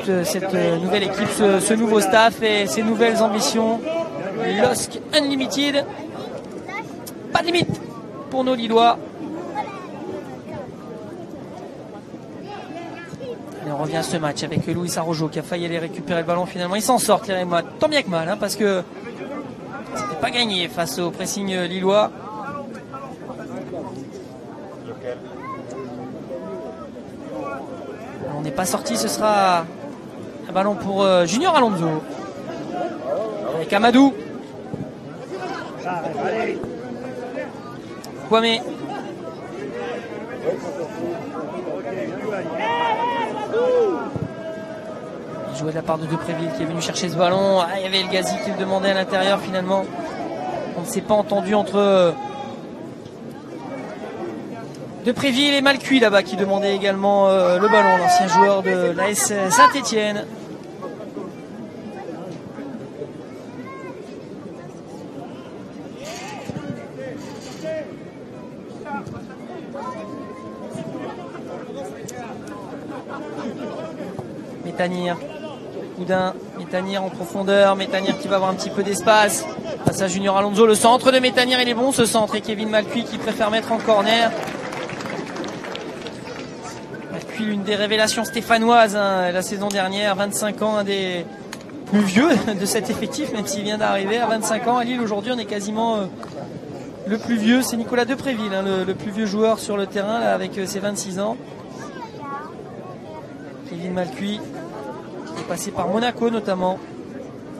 toute cette nouvelle équipe, ce nouveau staff et ces nouvelles ambitions. LOSC Unlimited, pas de limite pour nos Lillois. Et on revient à ce match avec Luis Araujo qui a failli aller récupérer le ballon. Finalement ils s'en sortent les Rémois, tant bien que mal, parce que c'était pas gagné face au pressing lillois. On n'est pas sorti, ce sera un ballon pour Junior Alonso. Avec Amadou. Kwame. Il jouait de la part de Depréville qui est venu chercher ce ballon. Ah, il y avait El Ghazi qui le demandait à l'intérieur finalement. On ne s'est pas entendu entre Depréville et Malcuit là-bas qui demandait également le ballon, l'ancien joueur de l'AS Saint-Etienne. Métanir, Houdin, Métanir en profondeur, Métanir qui va avoir un petit peu d'espace face à Junior Alonso, le centre de Métanir il est bon ce centre et Kevin Malcuit qui préfère mettre en corner. Malcuit, l'une des révélations stéphanoises la saison dernière, 25 ans, un des plus vieux de cet effectif même s'il vient d'arriver à 25 ans à Lille. Aujourd'hui on est quasiment le plus vieux, c'est Nicolas Depréville, le plus vieux joueur sur le terrain là, avec ses 26 ans. Kevin Malcuit est passé par Monaco notamment.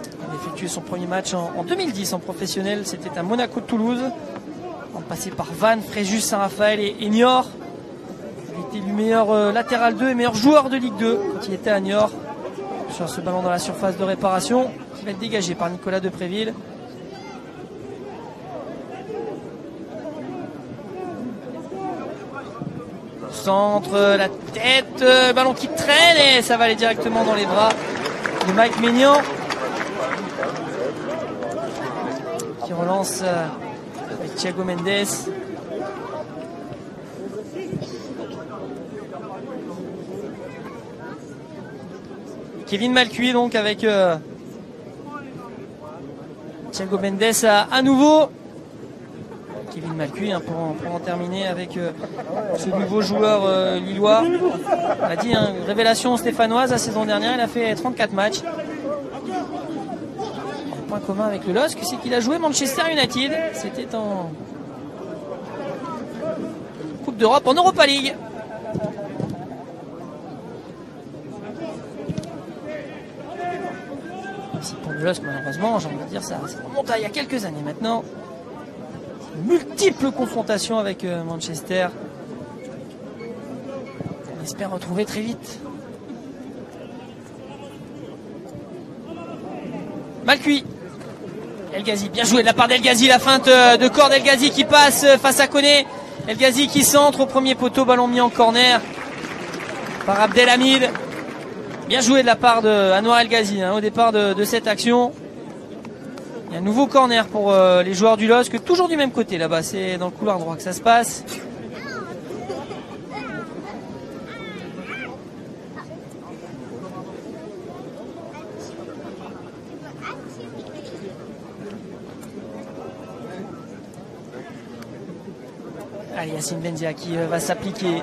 Il a effectué son premier match en 2010 en professionnel, c'était à Monaco de Toulouse. En passé par Vannes, Fréjus, Saint-Raphaël et Niort. Il était le meilleur latéral 2 et meilleur joueur de Ligue 2 quand il était à Niort. Sur ce ballon dans la surface de réparation qui va être dégagé par Nicolas Depréville. Centre, la tête, ballon qui traîne et ça va aller directement dans les bras de Mike Maignan qui relance avec Thiago Mendes. Kevin Malcuit donc avec Thiago Mendes à nouveau. Kevin Malcuit pour en terminer avec ce nouveau joueur lillois. On a dit révélation stéphanoise la saison dernière, il a fait 34 matchs. Un point commun avec le LOSC, c'est qu'il a joué Manchester United. C'était en Coupe d'Europe, en Europa League. Ici pour le LOSC malheureusement, j'ai envie de dire ça remonte à il y a quelques années maintenant. Multiples confrontations avec Manchester. On espère retrouver très vite. Malcuit. El Ghazi, bien joué de la part d'El Ghazi, la feinte de corps d'El Ghazi qui passe face à Koné. El Ghazi qui centre au premier poteau, ballon mis en corner par Abdelhamid. Bien joué de la part de Anouar El Ghazi au départ de cette action. Il y a un nouveau corner pour les joueurs du LOSC, toujours du même côté là-bas, c'est dans le couloir droit que ça se passe. Allez, Yacine Benzia qui va s'appliquer.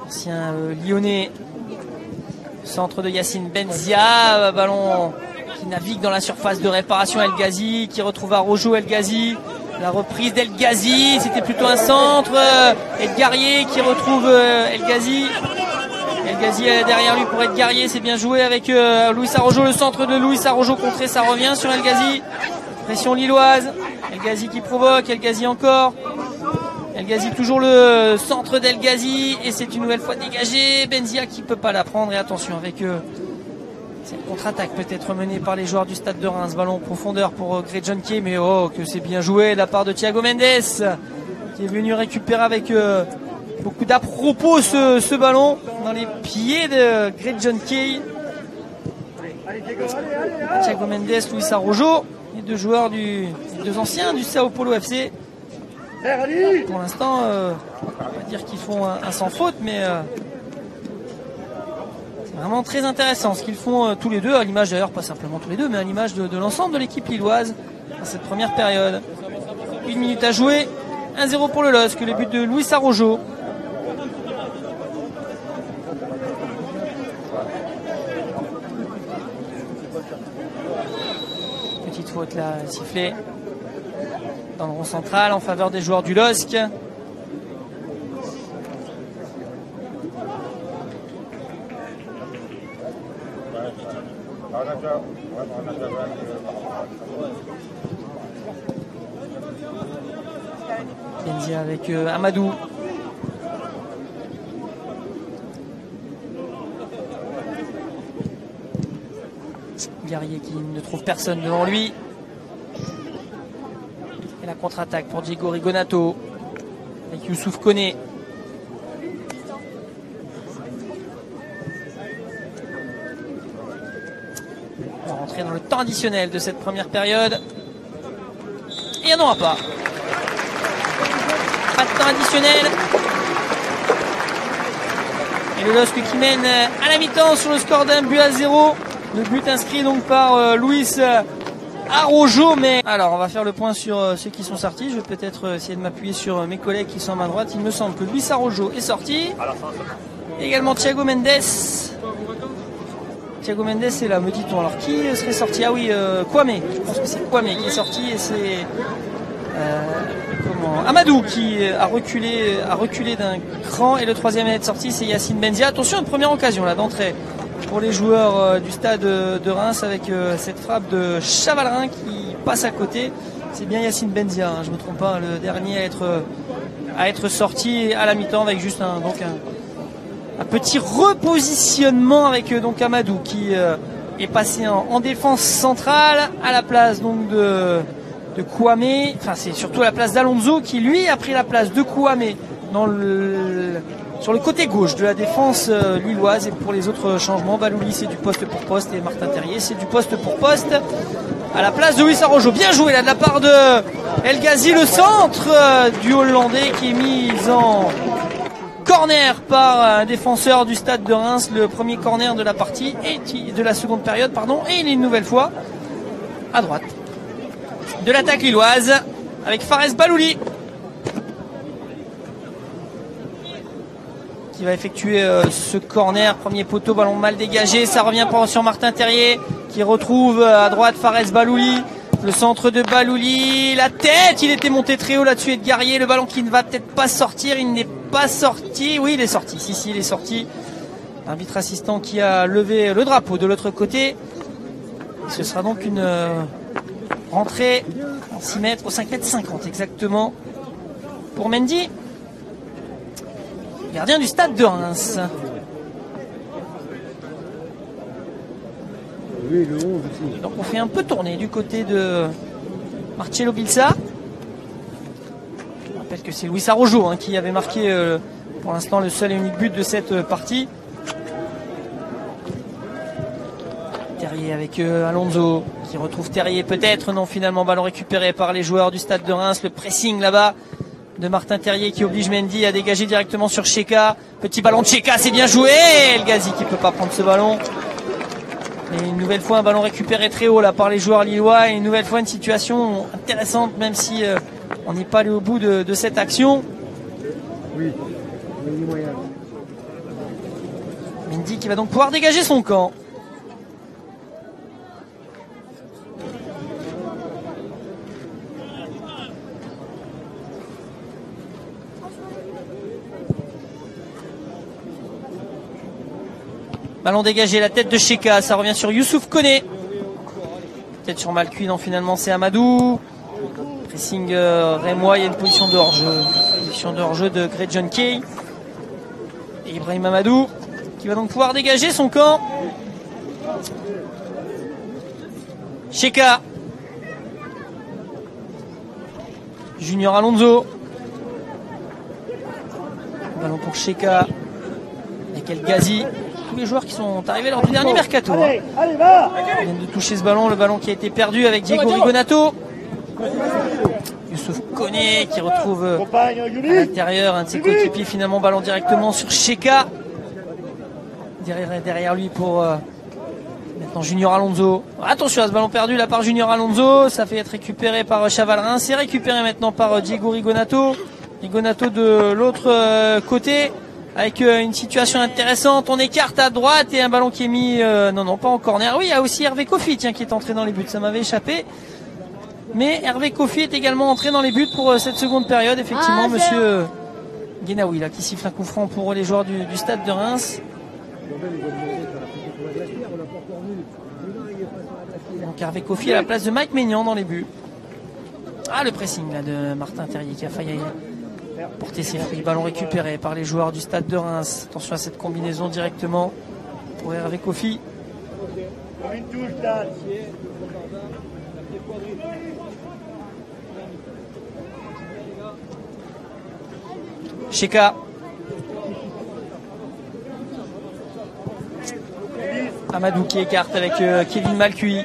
Ancien lyonnais. Centre de Yacine Benzia, ballon qui navigue dans la surface de réparation. El Ghazi qui retrouve Araujo. El Ghazi, la reprise d'El Ghazi, c'était plutôt un centre. Edgarié qui retrouve El Ghazi. El Ghazi est derrière lui pour Edgarié, c'est bien joué avec Luis Araujo. Le centre de Luis Araujo contré, ça revient sur El Ghazi. Pression lilloise. El Ghazi qui provoque, El Ghazi encore. El Ghazi, toujours le centre d'El Ghazi et c'est une nouvelle fois dégagé. Benzia qui ne peut pas la prendre et attention avec cette contre-attaque peut-être menée par les joueurs du Stade de Reims. Ballon en profondeur pour Greg John Kay, mais oh que c'est bien joué de la part de Thiago Mendes qui est venu récupérer avec beaucoup d'à-propos ce ballon dans les pieds de Greg John Kay. Thiago Mendes, Luis Araujo, les deux joueurs les deux anciens du Sao Paulo FC. Pour l'instant, on va dire qu'ils font un sans faute, mais c'est vraiment très intéressant ce qu'ils font tous les deux, à l'image d'ailleurs, pas simplement tous les deux, mais à l'image de l'ensemble de l'équipe lilloise dans cette première période. 1 minute à jouer, 1-0 pour le LOSC, le but de Luis Araujo. Petite faute là, sifflée dans le rond central en faveur des joueurs du LOSC. Benzia avec Amadou. Guerrier qui ne trouve personne devant lui. Et la contre-attaque pour Diego Rigonato avec Youssouf Koné. On va rentrer dans le temps additionnel de cette première période. Et il n'y en aura pas. Pas de temps additionnel. Et le LOSC qui mène à la mi-temps sur le score d'1 but à 0. Le but inscrit donc par Luis Araujo. Mais alors on va faire le point sur ceux qui sont sortis. Je vais peut-être essayer de m'appuyer sur mes collègues qui sont à ma droite. Il me semble que Luis Araujo est sorti. Également Thiago Mendes. Thiago Mendes est là, me dit-on. Alors qui serait sorti? Ah oui, Kwame. Je pense que c'est Kwame qui est sorti et c'est Amadou qui a reculé d'un cran. Et le troisième à être sorti, c'est Yacine Benzia. Attention, une première occasion là d'entrée pour les joueurs du stade de Reims avec cette frappe de Chavalrin qui passe à côté. C'est bien Yacine Benzia, hein, je ne me trompe pas, le dernier à être sorti à la mi-temps avec juste un petit repositionnement avec donc Amadou qui est passé en défense centrale à la place donc de Kwame. Enfin, c'est surtout à la place d'Alonso qui lui a pris la place de Kwame sur le côté gauche de la défense lilloise. Et pour les autres changements, Balouli c'est du poste pour poste et Martin Terrier c'est du poste pour poste à la place de Luis Araujo. Bien joué là de la part de El Ghazi, le centre du Hollandais qui est mis en corner par un défenseur du stade de Reims. Le premier corner de la partie et de la seconde période, pardon. Et il est une nouvelle fois à droite de l'attaque lilloise avec Fares Balouli qui va effectuer ce corner. Premier poteau, ballon mal dégagé. Ça revient sur Martin Terrier qui retrouve à droite Fares Balouli. Le centre de Balouli, la tête, il était monté très haut là-dessus et de Guerrier. Le ballon qui ne va peut-être pas sortir, il n'est pas sorti. Oui, il est sorti. Si, il est sorti. Arbitre assistant qui a levé le drapeau de l'autre côté. Et ce sera donc une rentrée en 6 mètres, au 5 mètres 50 exactement pour Mendy, gardien du stade de Reims. Donc on fait un peu tourner du côté de Marcelo Bielsa. Je rappelle que c'est Luis Araujo qui avait marqué pour l'instant le seul et unique but de cette partie. Terrier avec Alonso qui retrouve Terrier peut-être. Non, finalement ballon récupéré par les joueurs du stade de Reims. Le pressing là-bas de Martin Terrier qui oblige Mendy à dégager directement sur Cheka. Petit ballon de Cheka, c'est bien joué. El Ghazi qui ne peut pas prendre ce ballon. Et une nouvelle fois un ballon récupéré très haut là par les joueurs lillois. Et une nouvelle fois une situation intéressante même si on n'est pas allé au bout de cette action. Oui. Mendy qui va donc pouvoir dégager son camp. Ballon dégagé, la tête de Cheka, ça revient sur Youssouf Koné. Tête sur Malcuit, non finalement c'est Amadou. Pressing rémois, il y a une position de hors-jeu. Position de hors-jeu de Greg John Kay. Et Ibrahim Amadou qui va donc pouvoir dégager son camp. Cheka. Junior Alonso. Ballon pour Cheka. Avec El Ghazi. Tous les joueurs qui sont arrivés lors du dernier mercato. Allez, ils viennent de toucher ce ballon, le ballon qui a été perdu avec Diego Rigonato. Youssouf Koné qui retrouve à l'intérieur un de ses coéquipiers, finalement ballon directement sur Cheka. Derrière lui pour maintenant Junior Alonso. Attention à ce ballon perdu là par Junior Alonso, ça fait être récupéré par Chavalrin, c'est récupéré maintenant par Diego Rigonato. Rigonato de l'autre côté. Avec une situation intéressante, on écarte à droite et un ballon qui est mis, non pas en corner. Oui, il y a aussi Hervé Kofi qui est entré dans les buts, ça m'avait échappé. Mais Hervé Kofi est également entré dans les buts pour cette seconde période. Effectivement, monsieur Guénaoui là qui siffle un coup franc pour les joueurs du stade de Reims. Donc Hervé Kofi à la place de Mike Maignan dans les buts. Ah, le pressing là de Martin Terrier qui a failli porter ses fruits. Ballon récupéré par les joueurs du Stade de Reims. Attention à cette combinaison directement pour Hervé Kofi. Cheka. Amadou qui écarte avec Kevin Malcuit.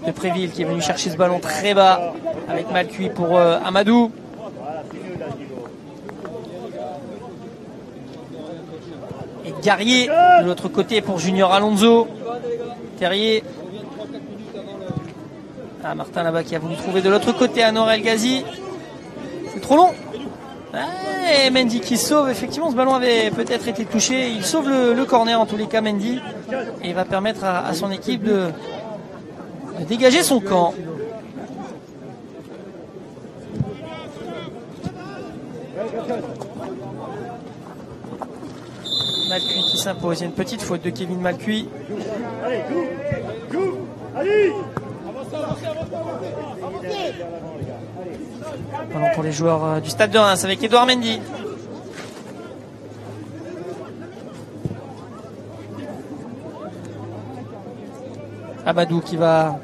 De Préville qui est venu chercher ce ballon très bas avec Malcuit pour Amadou. Et Garrier de l'autre côté pour Junior Alonso. Terrier. Ah, Martin là-bas qui a voulu trouver de l'autre côté à Anwar El Ghazi. C'est trop long. Et Mendy qui sauve, effectivement ce ballon avait peut-être été touché, il sauve le corner en tous les cas Mendy et il va permettre à son équipe de dégager son camp. Malcuit qui s'impose, il y a une petite faute de Kevin Malcuit. Ballon pour les joueurs du Stade de Reims avec Edouard Mendy. Amadou qui va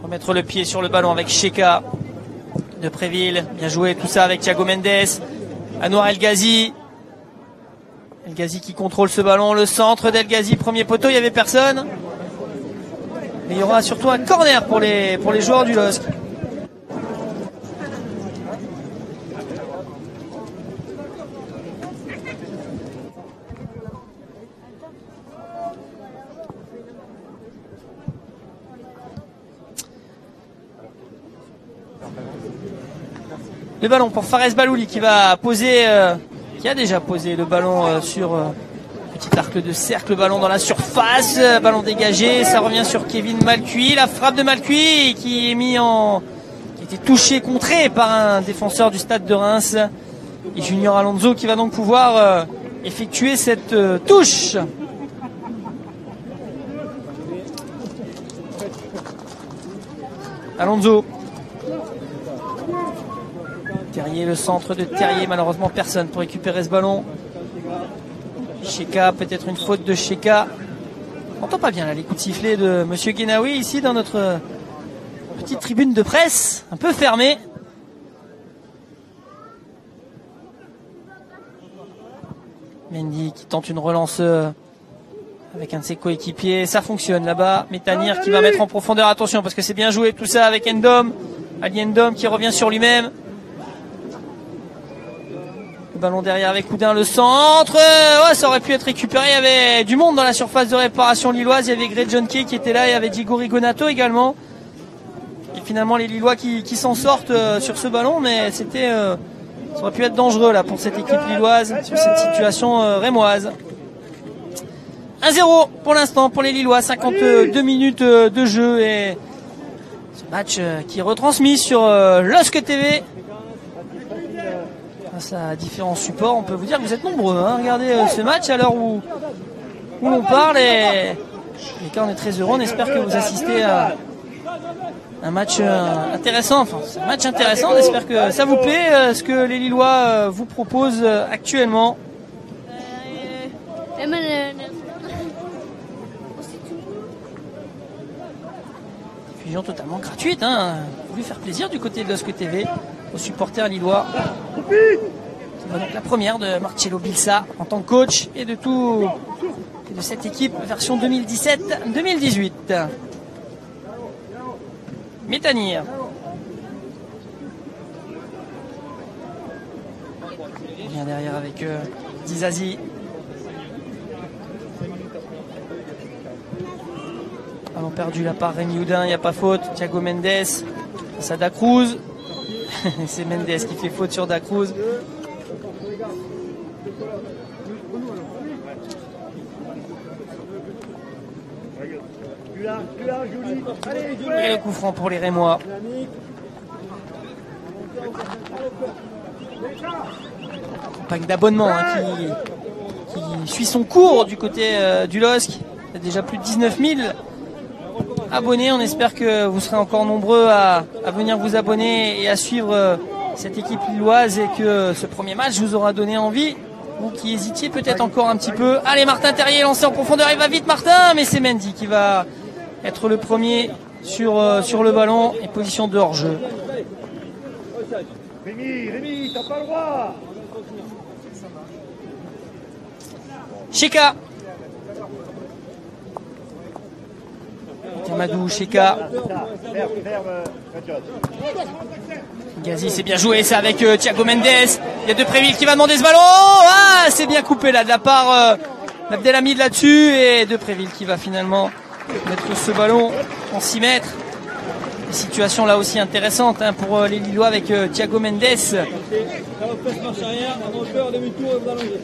remettre le pied sur le ballon avec Cheka de Préville. Bien joué tout ça avec Thiago Mendes. Anwar El Ghazi. El Ghazi qui contrôle ce ballon. Le centre d'El Ghazi. Premier poteau, il n'y avait personne. Mais il y aura surtout un corner pour les joueurs du LOSC. Le ballon pour Fares Balouli qui va poser, qui a déjà posé le ballon sur petit arc de cercle, ballon dans la surface, ballon dégagé, ça revient sur Kevin Malcuit, la frappe de Malcuit qui est qui était touché, contré par un défenseur du Stade de Reims et Junior Alonso qui va donc pouvoir effectuer cette touche. Alonso. Terrier, le centre de Terrier, malheureusement personne pour récupérer ce ballon. Cheka, peut-être une faute de Cheka. On n'entend pas bien là les coups de sifflet de Monsieur Guénaoui ici dans notre petite tribune de presse, un peu fermée. Mendy qui tente une relance avec un de ses coéquipiers, ça fonctionne là-bas. Métanir qui va mettre en profondeur, attention parce que c'est bien joué tout ça avec Ndom. Ali Ndom qui revient sur lui-même. Le ballon derrière avec Houdin, le centre, ouais, ça aurait pu être récupéré, il y avait du monde dans la surface de réparation lilloise, il y avait Greg John Kay qui était là, il y avait Diego Rigonato également. Et finalement les Lillois qui s'en sortent sur ce ballon, mais c'était, ça aurait pu être dangereux là pour cette équipe lilloise, sur cette situation rémoise. 1-0 pour l'instant pour les Lillois, 52 minutes de jeu et ce match qui est retransmis sur LOSC TV. Grâce à différents supports, on peut vous dire que vous êtes nombreux à regarder ce match à l'heure où l'on parle et quand on est très heureux, on espère que vous assistez à un match intéressant, enfin c'est un match intéressant, on espère que ça vous plaît ce que les Lillois vous proposent actuellement. Diffusion totalement gratuite, hein. Voulu faire plaisir du côté de LOSC TV aux supporters lillois. C'est donc la première de Marcello Bilsa en tant que coach et de cette équipe version 2017-2018. Métanir. On vient derrière avec Dizazi. Ballon perdu là par Rémi Houdin, il n'y a pas faute. Thiago Mendes, face à Dacruz. C'est Mendes qui fait faute sur Dacruz. Et le coup franc pour les Rémois. Campagne d'abonnement hein, qui suit son cours du côté du LOSC. Il y a déjà plus de 19 000 abonnés. On espère que vous serez encore nombreux à venir vous abonner et à suivre cette équipe lilloise et que ce premier match vous aura donné envie. Vous qui hésitiez peut-être encore un petit peu. Allez, Martin Terrier lancé en profondeur, il va vite Martin, mais c'est Mendy qui va être le premier sur le ballon et position de hors-jeu. Rémi, t'as pas le droit. Cheka. Amadou, Cheka. Gazi, c'est bien joué, c'est avec Thiago Mendes. Il y a Depréville qui va demander ce ballon. Ah, c'est bien coupé là de la part d'Abdelhamid là-dessus. Et Depréville qui va finalement mettre ce ballon en 6 mètres. Une situation là aussi intéressante hein, pour les Lillois avec Thiago Mendes.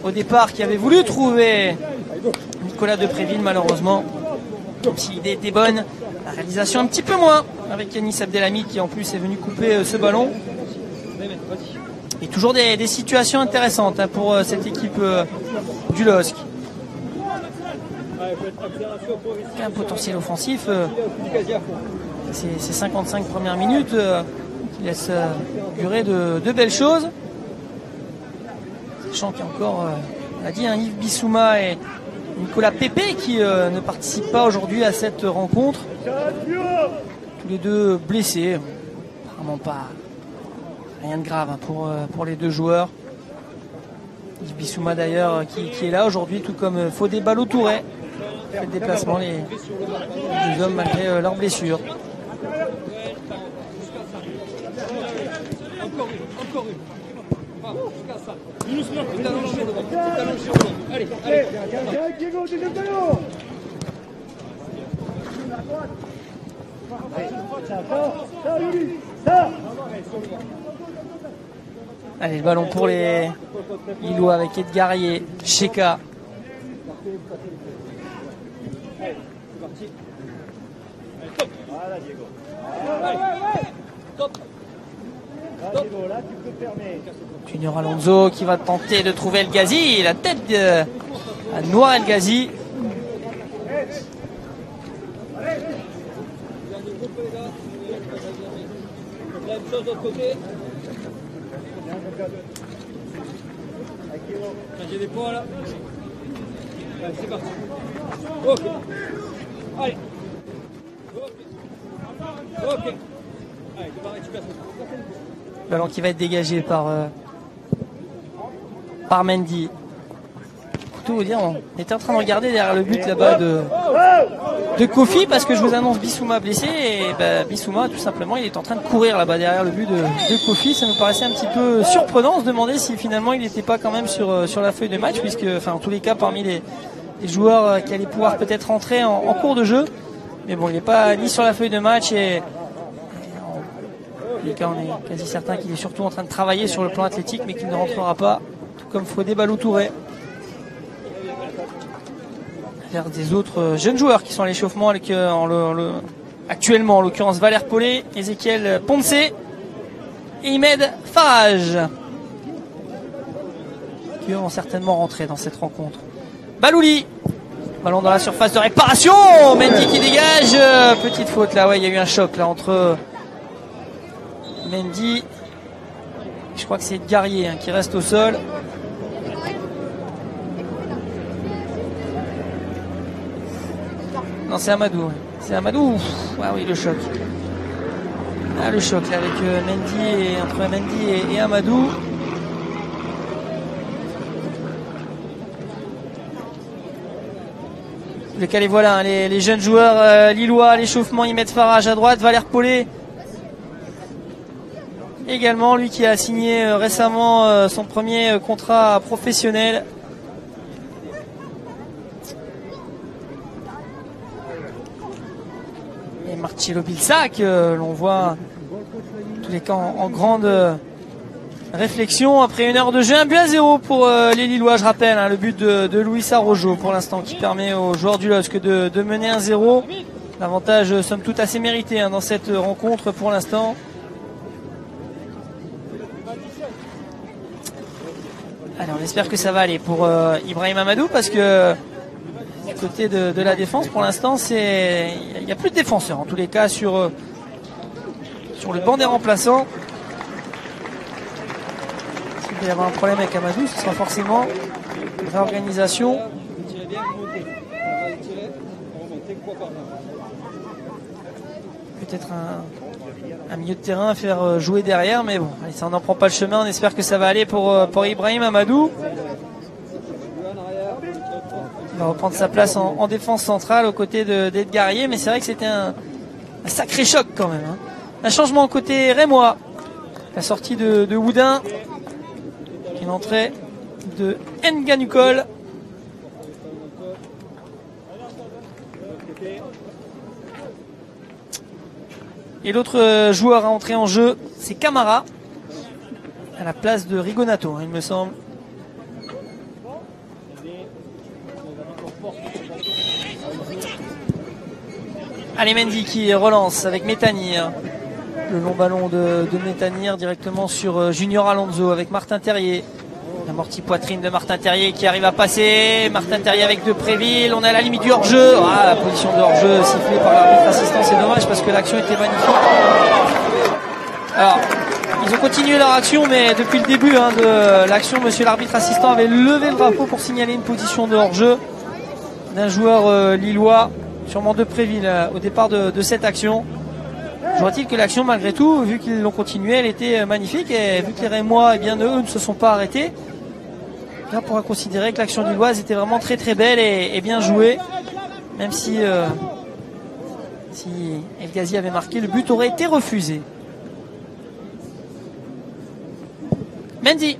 Au départ, qui avait voulu trouver Nicolas Depréville, malheureusement. Même si l'idée était bonne, la réalisation un petit peu moins avec Yanis Abdelhamid qui en plus est venu couper ce ballon. Et toujours des situations intéressantes hein, pour cette équipe du LOSC. Un potentiel offensif. Ces 55 premières minutes qui laissent durer de belles choses. Sachant qu'il y a encore, on l'a dit, Yves Bissouma et Nicolas Pépé qui ne participent pas aujourd'hui à cette rencontre. Tous les deux blessés. Apparemment pas rien de grave hein, pour les deux joueurs. Yves Bissouma d'ailleurs qui est là aujourd'hui, tout comme Fodé Ballo-Touré. Fait le déplacement les deux hommes malgré leurs blessures. Allez, le ballon pour les Lillois avec Edgarier, Cheka. Junior Alonso qui va tenter de trouver El Ghazi. La tête à Noir El Ghazi. J'ai des points là. Allez, c'est parti. Ok. Allez. Ok. Allez, Ballon qui va être dégagé par Mendy. Pour tout vous dire, on était en train de regarder derrière le but là-bas de Kofi parce que je vous annonce Bissouma blessé et Bissouma tout simplement il est en train de courir là-bas derrière le but de Kofi. Ça nous paraissait un petit peu surprenant. On se demandait si finalement il n'était pas quand même sur la feuille de match puisque enfin en tous les cas parmi les joueurs qui allaient pouvoir peut-être rentrer en cours de jeu. Mais bon il n'est pas ni sur la feuille de match et en tous les cas on est quasi certain qu'il est surtout en train de travailler sur le plan athlétique mais qu'il ne rentrera pas tout comme Fodé Ballo-Touré. Vers des autres jeunes joueurs qui sont à l'échauffement avec actuellement en l'occurrence Valère Paulet, Ezekiel Ponce et Imed Farage qui vont certainement rentrer dans cette rencontre. Balouli, ballon dans la surface de réparation, Mendy qui dégage, petite faute là, ouais il y a eu un choc là entre Mendy, je crois que c'est Edgarier hein, qui reste au sol. Non, c'est Amadou. C'est Amadou. Ah oui, le choc. Ah, le choc là, avec Mendy et entre Mendy et Amadou. Le cas, les voilà, hein, les jeunes joueurs lillois à l'échauffement, ils mettent Farage à droite, Valère Paulet également, lui qui a signé récemment son premier contrat professionnel. Marcello Bilsa que l'on voit tous les cas en grande réflexion après une heure de jeu. 1-0 pour les Lillois, je rappelle hein, le but de Luis Araujo pour l'instant qui permet aux joueurs du LOSC de mener 1-0. L'avantage somme toute assez mérité hein, dans cette rencontre pour l'instant. Allez, on espère que ça va aller pour Ibrahim Amadou parce que du côté de la défense. Pour l'instant, il n'y a plus de défenseurs, en tous les cas, sur le banc des remplaçants. S'il peut y avoir un problème avec Amadou, ce sera forcément une réorganisation. Peut-être un milieu de terrain à faire jouer derrière, mais bon, ça n'en prend pas le chemin. On espère que ça va aller pour Ibrahim Amadou. Il va reprendre sa place en défense centrale aux côtés d'Edgarié, mais c'est vrai que c'était un sacré choc quand même. Hein. Un changement côté rémois. La sortie de Houdin. Une entrée de Nganukol. Et l'autre joueur à entrer en jeu, c'est Camara, à la place de Rigonato, il me semble. Allez, Mendy qui relance avec Métanire. Le long ballon de Métanire directement sur Junior Alonso avec Martin Terrier. L'amorti poitrine de Martin Terrier qui arrive à passer. Martin Terrier avec Depréville. On est à la limite du hors-jeu. Ah, la position de hors-jeu sifflée par l'arbitre assistant. C'est dommage parce que l'action était magnifique. Alors, ils ont continué leur action, mais depuis le début de l'action, monsieur l'arbitre assistant avait levé le drapeau pour signaler une position de hors-jeu d'un joueur lillois, sûrement Depréville, au départ de cette action. Je vois-t-il que l'action, malgré tout, vu qu'ils l'ont continué, elle était magnifique, et vu que les Rémois, eux, ne se sont pas arrêtés, on pourra considérer que l'action lilloise était vraiment très très belle et bien jouée, même si El Ghazi avait marqué, le but aurait été refusé. Mendy.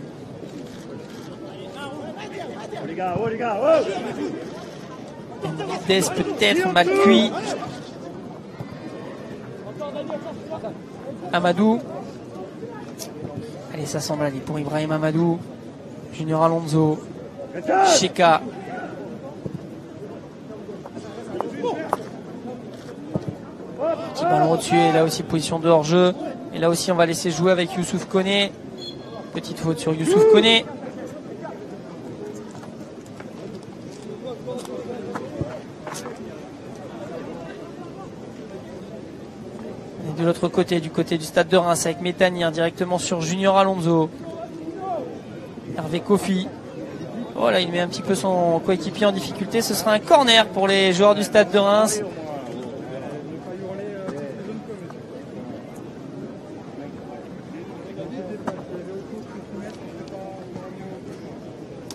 Mendes peut-être mal cuit. Amadou. Allez, ça semble aller pour Ibrahim Amadou. Junior Alonso. Cheka. Petit ballon au-dessus et là aussi position de hors-jeu. Et là aussi on va laisser jouer avec Youssouf Koné. Petite faute sur Youssouf Koné. Et de l'autre côté, du côté du stade de Reims avec Métanire directement sur Junior Alonso. Hervé Kofi. Oh là, il met un petit peu son coéquipier en difficulté. Ce sera un corner pour les joueurs du stade de Reims.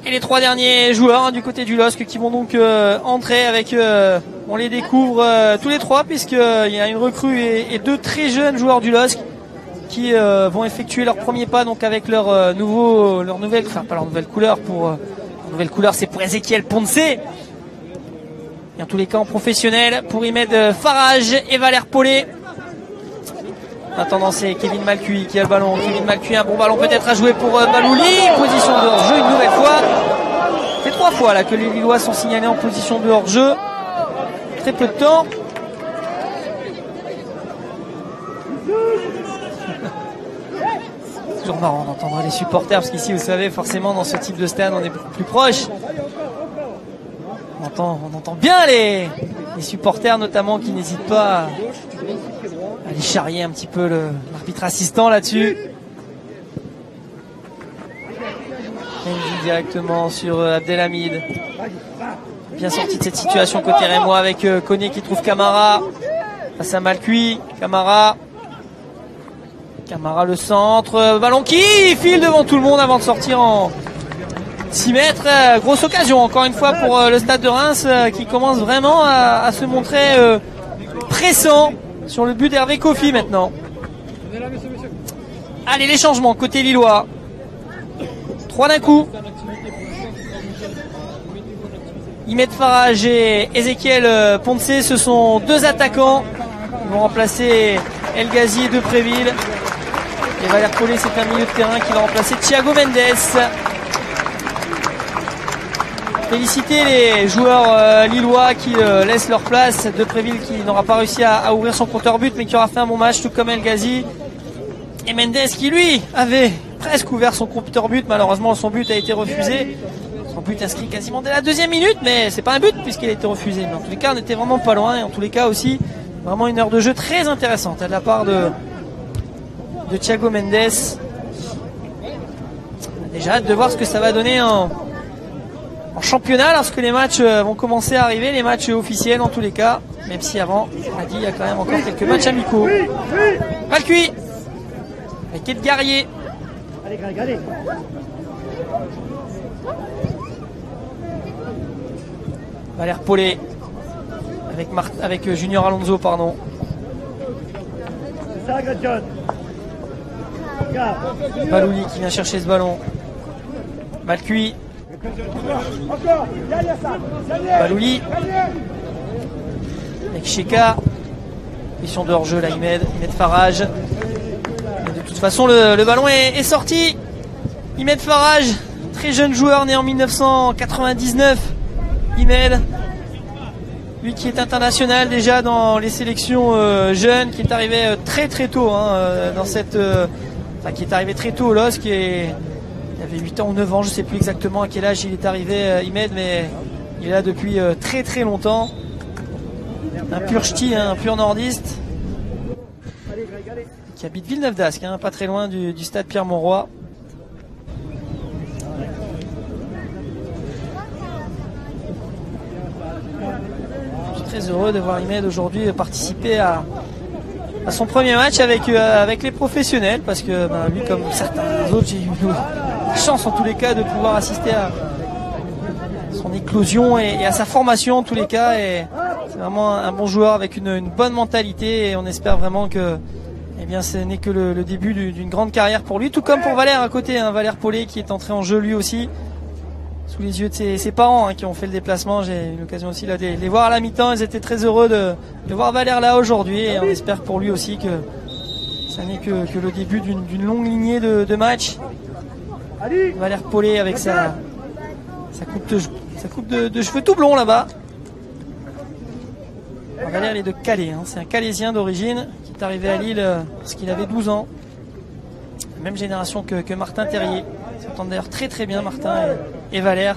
Et les trois derniers joueurs du côté du LOSC qui vont donc entrer avec, on les découvre tous les trois puisqu'il y a une recrue et deux très jeunes joueurs du LOSC qui vont effectuer leur premier pas donc avec leur nouvelle, enfin pas leur nouvelle couleur leur nouvelle couleur c'est pour Ezequiel Ponce. Et en tous les cas en professionnel pour Imed Farage et Valère Paulet. En attendant, c'est Kevin Malcuit qui a le ballon. Kevin Malcuit, un bon ballon peut-être à jouer pour Balouli. Position de hors-jeu une nouvelle fois. C'est 3 fois là que les Lillois sont signalés en position de hors-jeu. Très peu de temps. C'est toujours marrant d'entendre les supporters parce qu'ici, vous savez, forcément, dans ce type de stade, on est beaucoup plus proche. On entend bien les supporters notamment qui n'hésitent pas à aller charrier un petit peu l'arbitre assistant là-dessus. Mendy directement sur Abdelhamid. Bien sorti de cette situation côté rémois avec Koné qui trouve Camara. Face à Malcuit. Camara le centre. Ballon qui file devant tout le monde avant de sortir en 6 mètres. Grosse occasion encore une fois pour le stade de Reims qui commence vraiment à se montrer pressant sur le but d'Hervé Kofi maintenant. Allez, les changements côté lillois. 3 d'un coup. Imed Farage et Ezequiel Ponce, ce sont 2 attaquants. Ils vont remplacer El Ghazi et Depréville. Et Valère Paulet, c'est un milieu de terrain qui va remplacer Thiago Mendes. Féliciter les joueurs lillois qui laissent leur place. Depréville qui n'aura pas réussi à ouvrir son compteur but mais qui aura fait un bon match tout comme El Ghazi. Et Mendes qui lui avait presque ouvert son compteur but. Malheureusement son but a été refusé. Son but inscrit quasiment dès la 2e minute, mais c'est pas un but puisqu'il a été refusé. Mais en tous les cas, on était vraiment pas loin. Et en tous les cas aussi, vraiment une heure de jeu très intéressante de la part de Thiago Mendes. On a déjà hâte de voir ce que ça va donner en championnat lorsque les matchs vont commencer à arriver, les matchs officiels en tous les cas. Même si avant, on a dit, il y a quand même encore quelques matchs amicaux. Mal cuit avec Edgarié. Allez, allez. Valère Paulet avec Junior Alonso, pardon. C'est ça, John. Balouli qui vient chercher ce ballon. Mal cuit. Balouli avec Cheka. Mission de hors-jeu là, Imed Farage. Et de toute façon le ballon est sorti. Imed Farage, très jeune joueur né en 1999. Imed, lui qui est international déjà dans les sélections jeunes, qui est arrivé très tôt dans cette qui est arrivé très tôt au LOSC, il avait 8 ans ou 9 ans, je ne sais plus exactement à quel âge il est arrivé, Imed, mais il est là depuis très longtemps. Un pur ch'ti, un pur nordiste, qui habite Villeneuve d'Ascq, pas très loin du stade Pierre-Mauroy. Je suis très heureux de voir Imed aujourd'hui participer à son premier match avec les professionnels, parce que lui, comme certains autres, j'ai eu la chance en tous les cas de pouvoir assister à son éclosion et à sa formation en tous les cas, et c'est vraiment un bon joueur avec une bonne mentalité, et on espère vraiment que ce n'est que le début d'une grande carrière pour lui, tout comme pour Valère à côté, Valère Paulet qui est entré en jeu lui aussi sous les yeux de ses parents qui ont fait le déplacement. J'ai eu l'occasion aussi là, de les voir à la mi-temps, ils étaient très heureux de voir Valère là aujourd'hui, et on espère pour lui aussi que ça n'est que le début d'une longue lignée de matchs. Valère Paulet avec sa coupe de cheveux tout blond là-bas. Valère, il est de Calais, c'est un Calaisien d'origine qui est arrivé à Lille lorsqu'il avait 12 ans. Même génération que Martin Terrier. Ils s'entendent d'ailleurs très bien, Martin et Valère.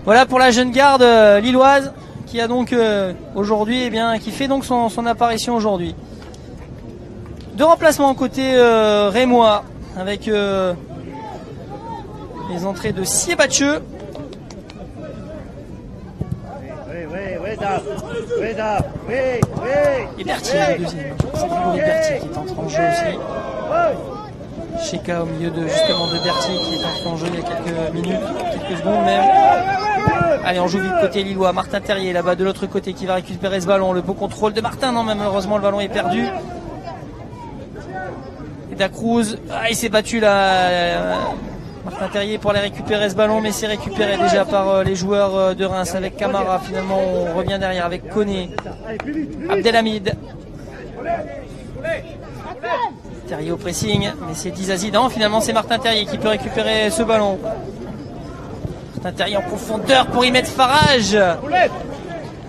Voilà pour la jeune garde lilloise qui a donc aujourd'hui, qui fait donc son apparition aujourd'hui. Deux remplacements côté rémois avec les entrées de Siebatcheux. Et Berthier, le deuxième. C'est Grégory Berthier qui est entré en jeu aussi. Cheka au milieu de Berthier qui est entré en jeu il y a quelques minutes, quelques secondes même. Allez, on joue vite côté lillois. Martin Terrier là-bas de l'autre côté qui va récupérer ce ballon. Le beau contrôle de Martin. Non, mais malheureusement le ballon est perdu. Et Dacruz, il s'est battu là. Martin Terrier pour aller récupérer ce ballon, mais c'est récupéré déjà par les joueurs de Reims avec Camara. Finalement, on revient derrière avec Koné, Abdelhamid. Terrier au pressing, mais c'est Dizazi. Non, finalement, c'est Martin Terrier qui peut récupérer ce ballon. Martin Terrier en profondeur pour y mettre Farage.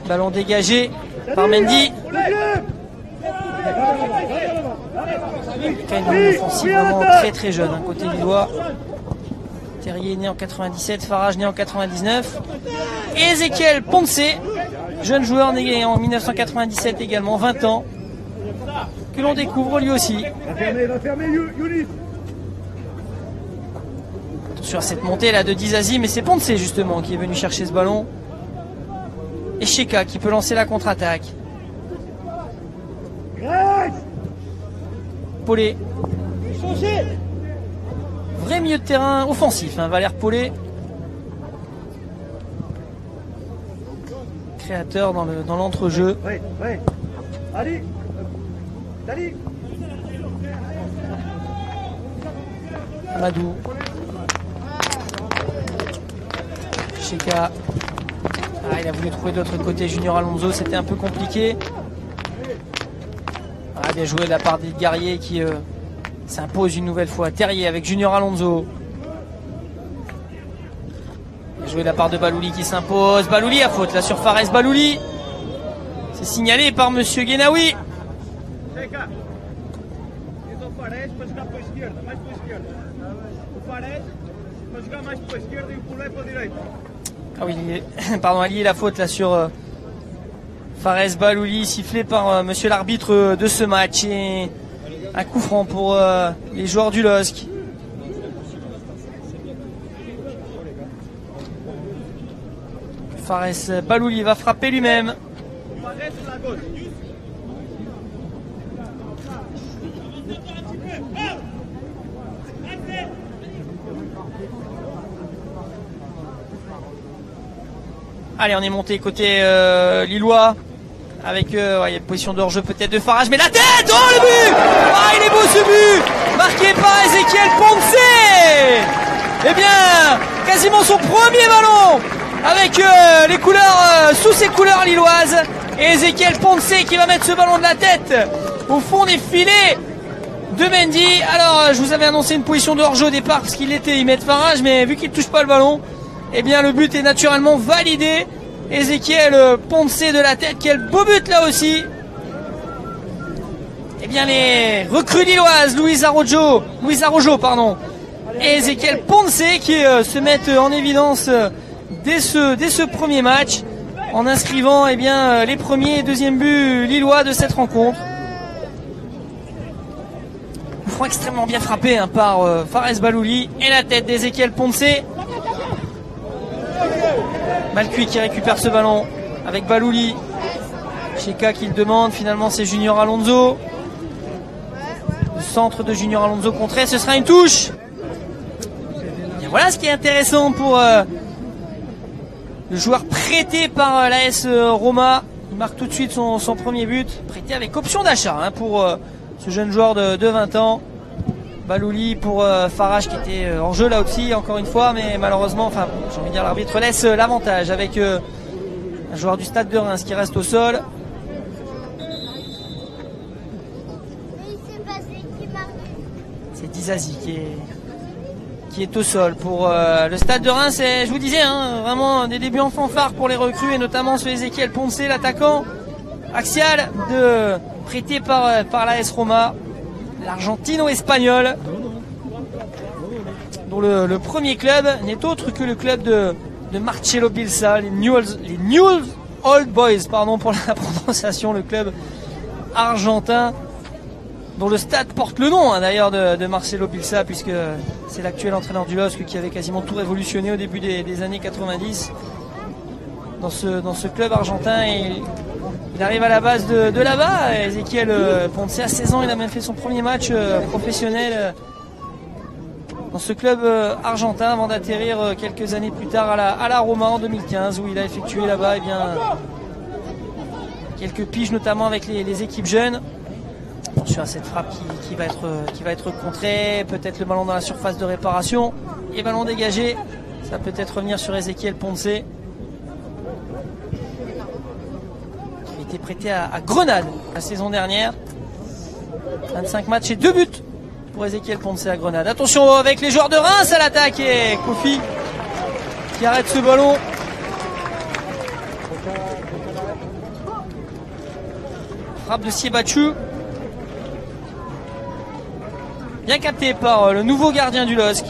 Ballon dégagé par Mendy. Une offensive vraiment très jeune, côté lillois. Terrier né en 97, Farage né en 99. Et Ezequiel Ponce, jeune joueur né en 1997 également, 20 ans, que l'on découvre lui aussi. Attention à cette montée là de Dizazi, mais c'est Ponce justement qui est venu chercher ce ballon. Et Cheka qui peut lancer la contre-attaque. Paulet. Vrai milieu de terrain offensif, Valère Paulet. Créateur dans l'entrejeu. Amadou. Cheka. Il a voulu trouver de l'autre côté Junior Alonso, c'était un peu compliqué. Bien joué de la part d'Edgarié qui s'impose une nouvelle fois. Terrier avec Junior Alonso. Bien joué de la part de Balouli qui s'impose. Balouli à faute là sur Fares. Balouli. C'est signalé par Monsieur Guenaoui. Ah oui, pardon, allié la faute là sur Fares Balouli, sifflé par monsieur l'arbitre de ce match. Et un coup franc pour les joueurs du LOSC. Fares Balouli va frapper lui-même. Allez, on est monté côté lillois avec il y a une position de hors-jeu peut-être de Farage, mais la tête, oh le but, ah il est beau ce but, marqué par Ezequiel Ponce. Eh bien, quasiment son premier ballon avec les couleurs sous ses couleurs lilloises, et Ezequiel Ponce qui va mettre ce ballon de la tête au fond des filets de Mendy. Alors, je vous avais annoncé une position de hors-jeu au départ parce qu'il était y mettre Farage, mais vu qu'il ne touche pas le ballon, eh bien le but est naturellement validé. Ezequiel Ponce de la tête, quel beau but là aussi. Eh bien les recrues lilloises, Luis Araujo et Ezequiel Ponce qui se mettent en évidence dès ce premier match en inscrivant eh bien, les premiers et deuxièmes buts lillois de cette rencontre. Coup franc extrêmement bien frappé par Fares Balouli et la tête d'Ezequiel Ponce. Malcuit qui récupère ce ballon avec Balouli. Cheka qui le demande, finalement c'est Junior Alonso. Le centre de Junior Alonso contré, ce sera une touche. Et voilà ce qui est intéressant pour le joueur prêté par l'AS Roma. Il marque tout de suite son premier but, prêté avec option d'achat pour ce jeune joueur de 20 ans. Balouli pour Farage qui était en jeu là aussi encore une fois, mais malheureusement, enfin j'ai envie de dire, l'arbitre laisse l'avantage avec un joueur du Stade de Reims qui reste au sol. C'est Dizazi qui est au sol pour le Stade de Reims. Et je vous disais, vraiment des débuts en fanfare pour les recrues et notamment ce Ezequiel Ponce, l'attaquant axial prêté par l'AS Roma. L'Argentino-Espagnol, dont le premier club n'est autre que le club de Marcelo Bielsa, les Newell's Old Boys, pardon pour la prononciation, le club argentin dont le stade porte le nom d'ailleurs de Marcelo Bielsa, puisque c'est l'actuel entraîneur du LOSC qui avait quasiment tout révolutionné au début des années 90 dans ce club argentin. Et il arrive à la base de là-bas. Ezequiel Ponce à 16 ans, il a même fait son premier match professionnel dans ce club argentin avant d'atterrir quelques années plus tard à la Roma en 2015, où il a effectué là-bas quelques piges, notamment avec les équipes jeunes. Attention à cette frappe qui va être contrée, peut-être le ballon dans la surface de réparation et ballon dégagé. Ça peut être revenir sur Ezequiel Ponce. Prêté à Grenade la saison dernière. 25 matchs et 2 buts pour Ezequiel Ponce à Grenade. Attention avec les joueurs de Reims à l'attaque, et Kofi qui arrête ce ballon. Frappe de Siebatchou. Bien capté par le nouveau gardien du LOSC.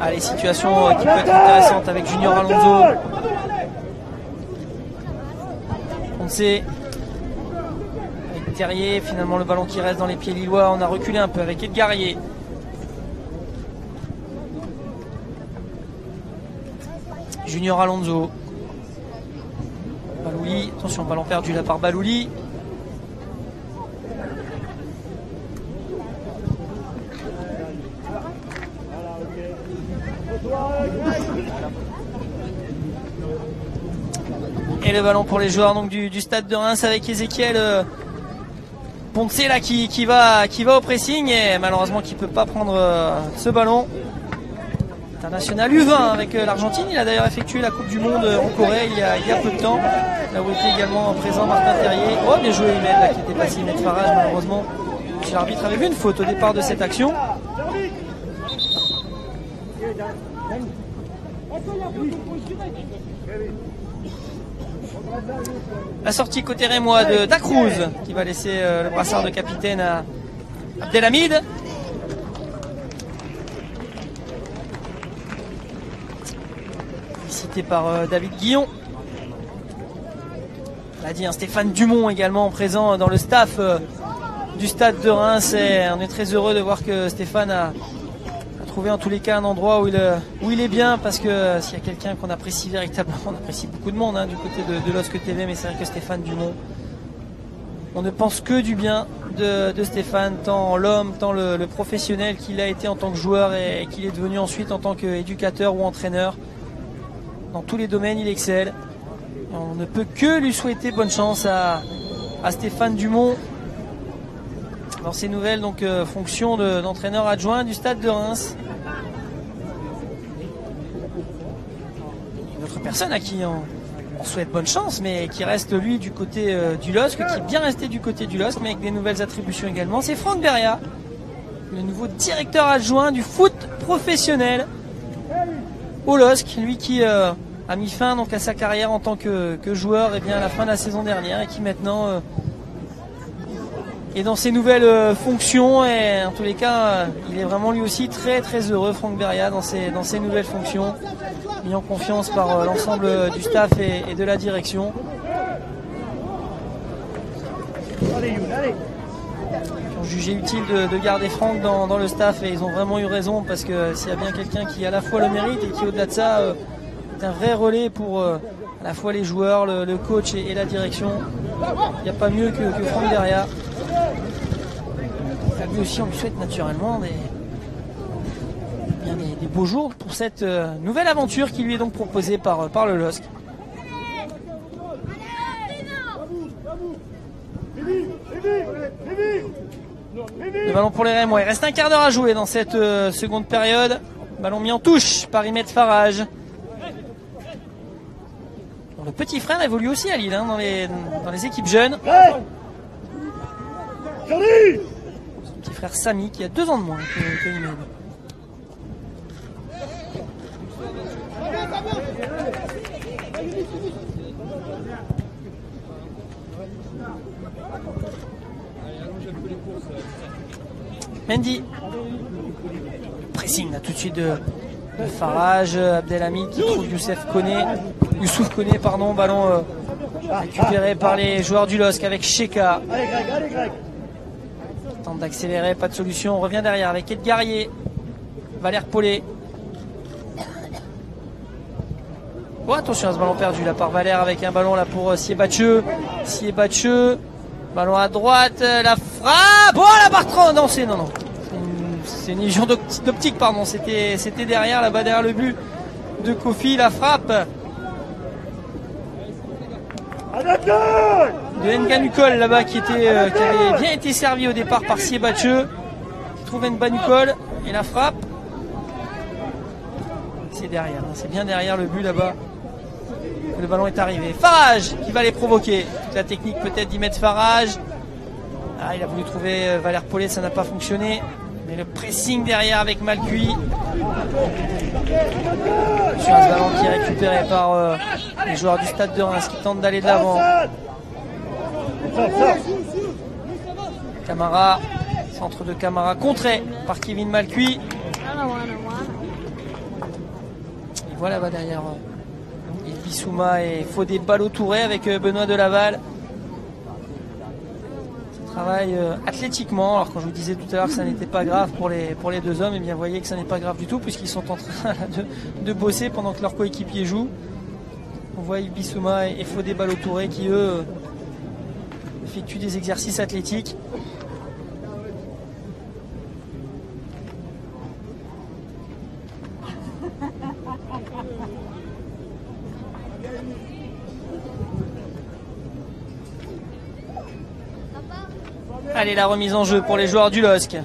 Allez, situation qui peut être intéressante avec Junior Alonso. Avec Terrier, finalement le ballon qui reste dans les pieds lillois. On a reculé un peu avec Edgarier. Junior Alonso. Balouli, attention, ballon perdu là par Balouli. Et le ballon pour les joueurs donc du Stade de Reims avec Ezequiel Ponce là qui va au pressing, et malheureusement qui peut pas prendre ce ballon. International U20 avec l'Argentine. Il a d'ailleurs effectué la Coupe du Monde en Corée il y a peu de temps. Là où était également présent Martin Terrier. Oh, bien joué Imed là, qui était passé Imed Farage, malheureusement. L'arbitre avait vu une faute au départ de cette action. La sortie côté rémois de Dacruz qui va laisser le brassard de capitaine à Abdelhamid. invité par David Guillon. On l'a dit, hein, Stéphane Dumont également présent dans le staff du stade de Reims. Et on est très heureux de voir que Stéphane a trouvé en tous les cas un endroit où il est bien, parce que s'il y a quelqu'un qu'on apprécie véritablement, on apprécie beaucoup de monde, hein, du côté de LOSC TV, mais c'est vrai que Stéphane Dumont, on ne pense que du bien de Stéphane, tant l'homme, tant le professionnel qu'il a été en tant que joueur et qu'il est devenu ensuite en tant qu'éducateur ou entraîneur. Dans tous les domaines, il excelle. On ne peut que lui souhaiter bonne chance à Stéphane Dumont dans ses nouvelles fonctions d'entraîneur adjoint du stade de Reims. Une autre personne à qui on souhaite bonne chance, mais qui reste lui du côté du LOSC, qui est bien resté du côté du LOSC, mais avec des nouvelles attributions également. C'est Franck Beria, le nouveau directeur adjoint du foot professionnel au LOSC, lui qui a mis fin à sa carrière en tant que joueur à la fin de la saison dernière, et qui maintenant est dans ses nouvelles fonctions. Et en tous les cas, il est vraiment lui aussi très très heureux, Franck Beria, dans ses nouvelles fonctions, mis en confiance par l'ensemble du staff et de la direction. Ils ont jugé utile de garder Franck dans le staff, et ils ont vraiment eu raison, parce que s'il y a bien quelqu'un qui a à la fois le mérite et qui au-delà de ça est un vrai relais pour à la fois les joueurs, le coach et la direction, il n'y a pas mieux que Franck Beria. Lui aussi, on lui souhaite naturellement des beaux jours pour cette nouvelle aventure qui lui est donc proposée par le LOSC. Le ballon pour les Rémois. Il reste un quart d'heure à jouer dans cette seconde période. Ballon mis en touche par Imet Farage. Bon, le petit frère évolue aussi à Lille, hein, dans les équipes jeunes. Son petit frère Samy qui a 2 ans de moins que Imet. Mendy. Pressing là tout de suite de Farage, Abdelhamid qui trouve Youssouf Koné, ballon récupéré par les joueurs du LOSC avec Sheka. Tente d'accélérer, pas de solution, on revient derrière avec Edgarier, Valère Paulet. Oh, attention à ce ballon perdu là par Valère, avec un ballon là pour Siebatcheux. Ballon à droite, la frappe. Oh la Bartrand. Non, c'est une illusion d'optique, pardon. C'était derrière, là-bas derrière le but de Kofi, la frappe de Nganukol là-bas qui avait bien été servi au départ par Siebatcheux, qui trouve Nganukol, et la frappe. C'est derrière, hein, c'est bien derrière le but là-bas. Le ballon est arrivé. Farage qui va les provoquer. La technique peut-être d'y mettre Farage. Ah, il a voulu trouver Valère Paulet, ça n'a pas fonctionné. Mais le pressing derrière avec Malcuit. Sur un ballon qui est récupéré par les joueurs du stade de Reims qui tentent d'aller de l'avant. Camara, centre de Camara, contré par Kevin Malcuit. Et voilà derrière. Bissouma et Fodé Balotouré avec Benoît Delaval. Ça travaille athlétiquement. Alors quand je vous disais tout à l'heure que ça n'était pas grave pour les deux hommes, et bien vous voyez que ça n'est pas grave du tout, puisqu'ils sont en train de bosser pendant que leurs coéquipiers jouent. On voit Bissouma et Fodé Balotouré qui eux effectuent des exercices athlétiques. Allez, la remise en jeu pour les joueurs du LOSC. Un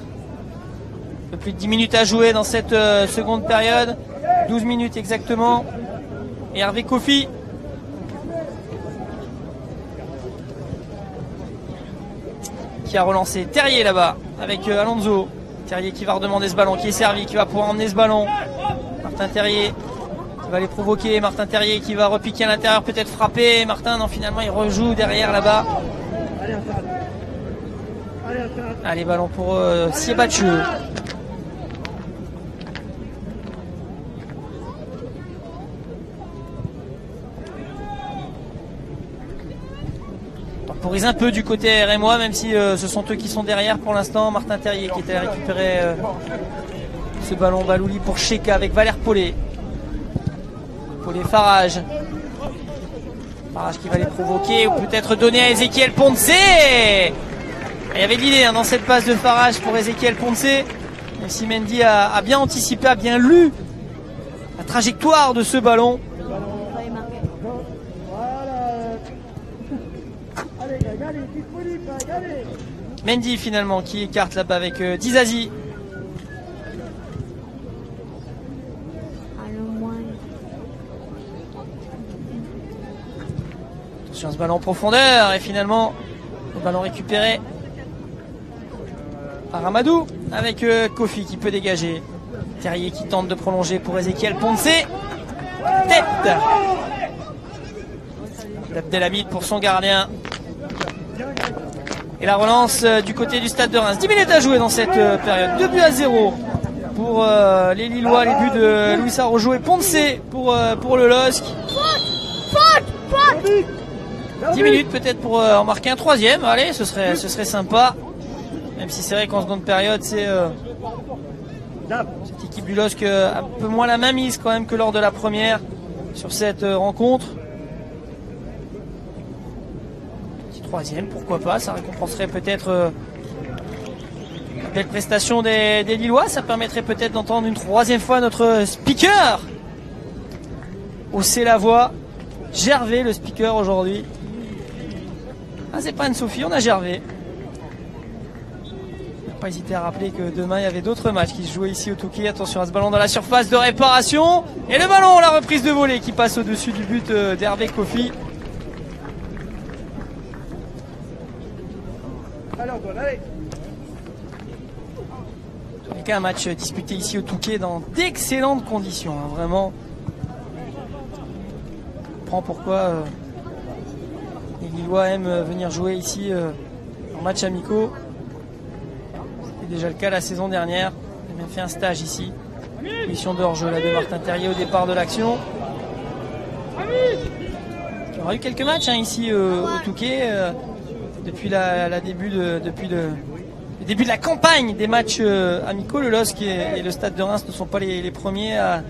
peu plus de 10 minutes à jouer dans cette seconde période. 12 minutes exactement. Et Hervé Kofi. Qui a relancé Terrier là-bas avec Alonso. Terrier qui va redemander ce ballon, qui est servi, qui va pouvoir emmener ce ballon. Martin Terrier qui va les provoquer. Martin Terrier qui va repiquer à l'intérieur, peut-être frapper. Martin, non, finalement, il rejoue derrière là-bas. Allez, ballon pour Siebatcheux. temporise un peu du côté RMois, même si ce sont eux qui sont derrière pour l'instant. Martin Terrier qui était récupéré ce ballon. Balouli pour Cheka avec Valère Paulet. Paulet Farage. Farage qui va les provoquer ou peut-être donner à Ezequiel Ponce. Il y avait de l'idée dans cette passe de Farage pour Ezequiel Ponce. Même si Mendy a bien anticipé, a bien lu la trajectoire de ce ballon. Mendy finalement qui écarte là-bas avec Dizazi. Attention à ce ballon en profondeur et finalement le ballon récupéré par Amadou avec Kofi qui peut dégager. Terrier qui tente de prolonger pour Ezequiel Ponce. Tête d'Abdelhamid pour son gardien. Et la relance du côté du stade de Reims. 10 minutes à jouer dans cette période. 2-0 pour les Lillois. Les buts de Luis Araujo et Ponce pour le LOSC. 10 minutes peut-être pour en marquer un troisième. Allez, ce serait sympa. Même si c'est vrai qu'en seconde période, c'est cette équipe du LOSC un peu moins la mainmise quand même que lors de la première sur cette rencontre. Troisième, pourquoi pas, ça récompenserait peut-être la belle prestation des Lillois, ça permettrait peut-être d'entendre une troisième fois notre speaker hausser la voix. Gervais le speaker aujourd'hui. Ah, c'est pas Anne-Sophie, on a Gervais. On n'a pas hésité à rappeler que demain il y avait d'autres matchs qui se jouaient ici au Touquet. Attention à ce ballon dans la surface de réparation et le ballon, la reprise de volée qui passe au-dessus du but d'Hervé Kofi. Un match disputé ici au Touquet dans d'excellentes conditions, hein, vraiment. On comprend pourquoi les Lillois aiment venir jouer ici en match amicaux. C'était déjà le cas la saison dernière. On a même fait un stage ici. Mission de hors-jeu là de Martin Terrier au départ de l'action. Il y aura eu quelques matchs ici au Touquet depuis le début de la campagne des matchs amicaux. Le LOSC et le Stade de Reims ne sont pas les premiers à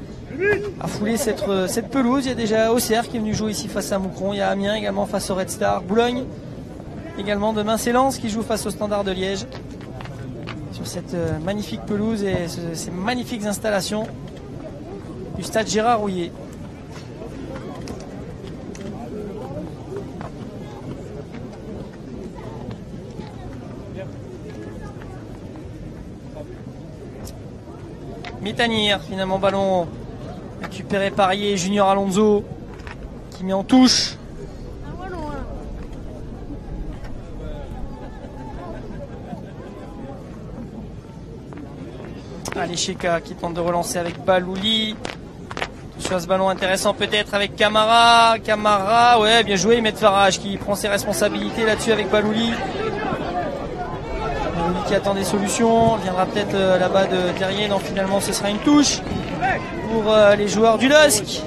fouler cette pelouse. Il y a déjà Auxerre qui est venu jouer ici face à Moucron. Il y a Amiens également face au Red Star. Boulogne également. Demain c'est Lens qui joue face au Standard de Liège. Sur cette magnifique pelouse et ces magnifiques installations du Stade Gérard Rouillet. Métanir, finalement ballon récupéré par Junior Alonso qui met en touche. Allez, Cheka qui tente de relancer avec Balouli. Sur ce ballon intéressant peut-être avec Camara. Camara, ouais, bien joué. Met Farage qui prend ses responsabilités là-dessus avec Balouli. Qui attend des solutions, viendra peut-être là-bas de Terrier. Non, finalement ce sera une touche pour les joueurs du LOSC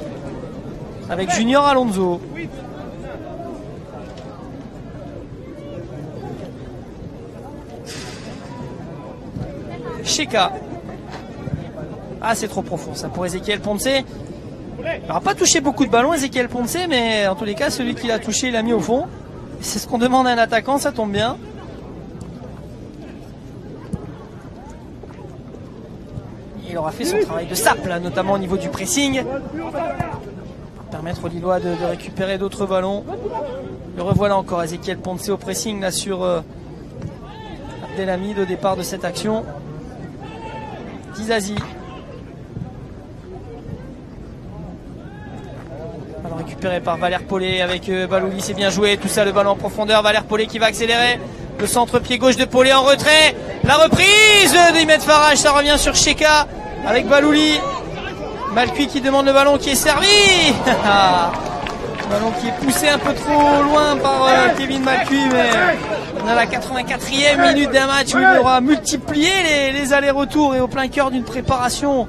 avec Junior Alonso. Cheka. Ah, c'est trop profond ça pour Ezequiel Ponce. Il n'aura pas touché beaucoup de ballons Ezequiel Ponce, mais en tous les cas celui qui l'a touché il l'a mis au fond. C'est ce qu'on demande à un attaquant, ça tombe bien. Il aura fait son travail de sape, là, notamment au niveau du pressing. Pour permettre aux Lillois de récupérer d'autres ballons. Le revoilà encore, Ezequiel Ponce au pressing là sur Abdelhamid au départ de cette action. Dizazi. Ballon récupéré par Valère Paulet avec Balouli, c'est bien joué. Tout ça, le ballon en profondeur. Valère Paulet qui va accélérer. Le centre pied gauche de Paulet en retrait. La reprise d'Imed Farage, ça revient sur Cheka avec Balouli. Malcuit qui demande le ballon qui est servi. Le ballon qui est poussé un peu trop loin par Kevin Malcuit, mais on a la 84e minute d'un match où il aura multiplié les allers-retours et au plein cœur d'une préparation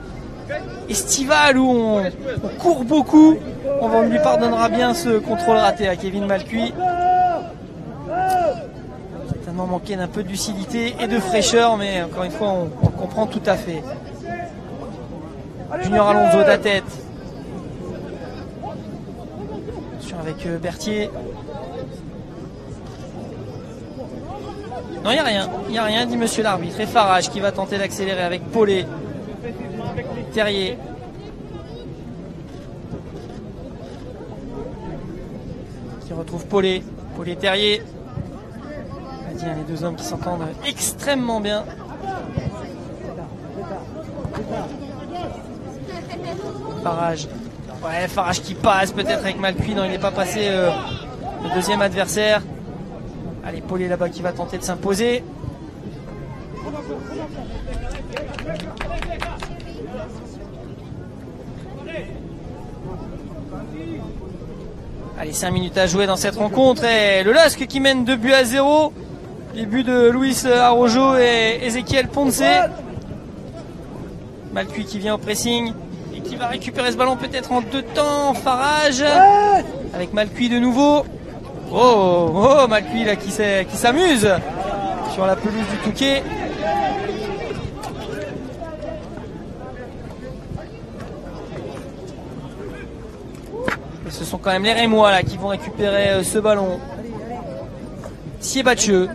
estivale où on court beaucoup. On lui pardonnera bien ce contrôle raté à Kevin Malcuit. Certainement manqué d'un peu de lucidité et de fraîcheur, mais encore une fois, on le comprend tout à fait. Junior Alonso de la tête. Avec Berthier. Non, il n'y a rien, dit monsieur l'arbitre. Et Farage qui va tenter d'accélérer avec Paulet. Terrier. Qui retrouve Paulet. Paulet Terrier. Les deux hommes qui s'entendent extrêmement bien. Farage. Ouais, Farage qui passe peut-être avec Malcuit. Non, il n'est pas passé le deuxième adversaire. Allez, Paulet là-bas qui va tenter de s'imposer. Allez, 5 minutes à jouer dans cette rencontre. Et le LOSC qui mène 2-0. Les buts de Luis Araujo et Ezequiel Ponce. Malcuit qui vient au pressing. Qui va récupérer ce ballon peut-être en 2 temps. Farage avec Malcuit de nouveau. Oh, Malcuit là qui s'amuse sur la pelouse du Touquet. Et ce sont quand même les Rémois là qui vont récupérer ce ballon. Siebatcheux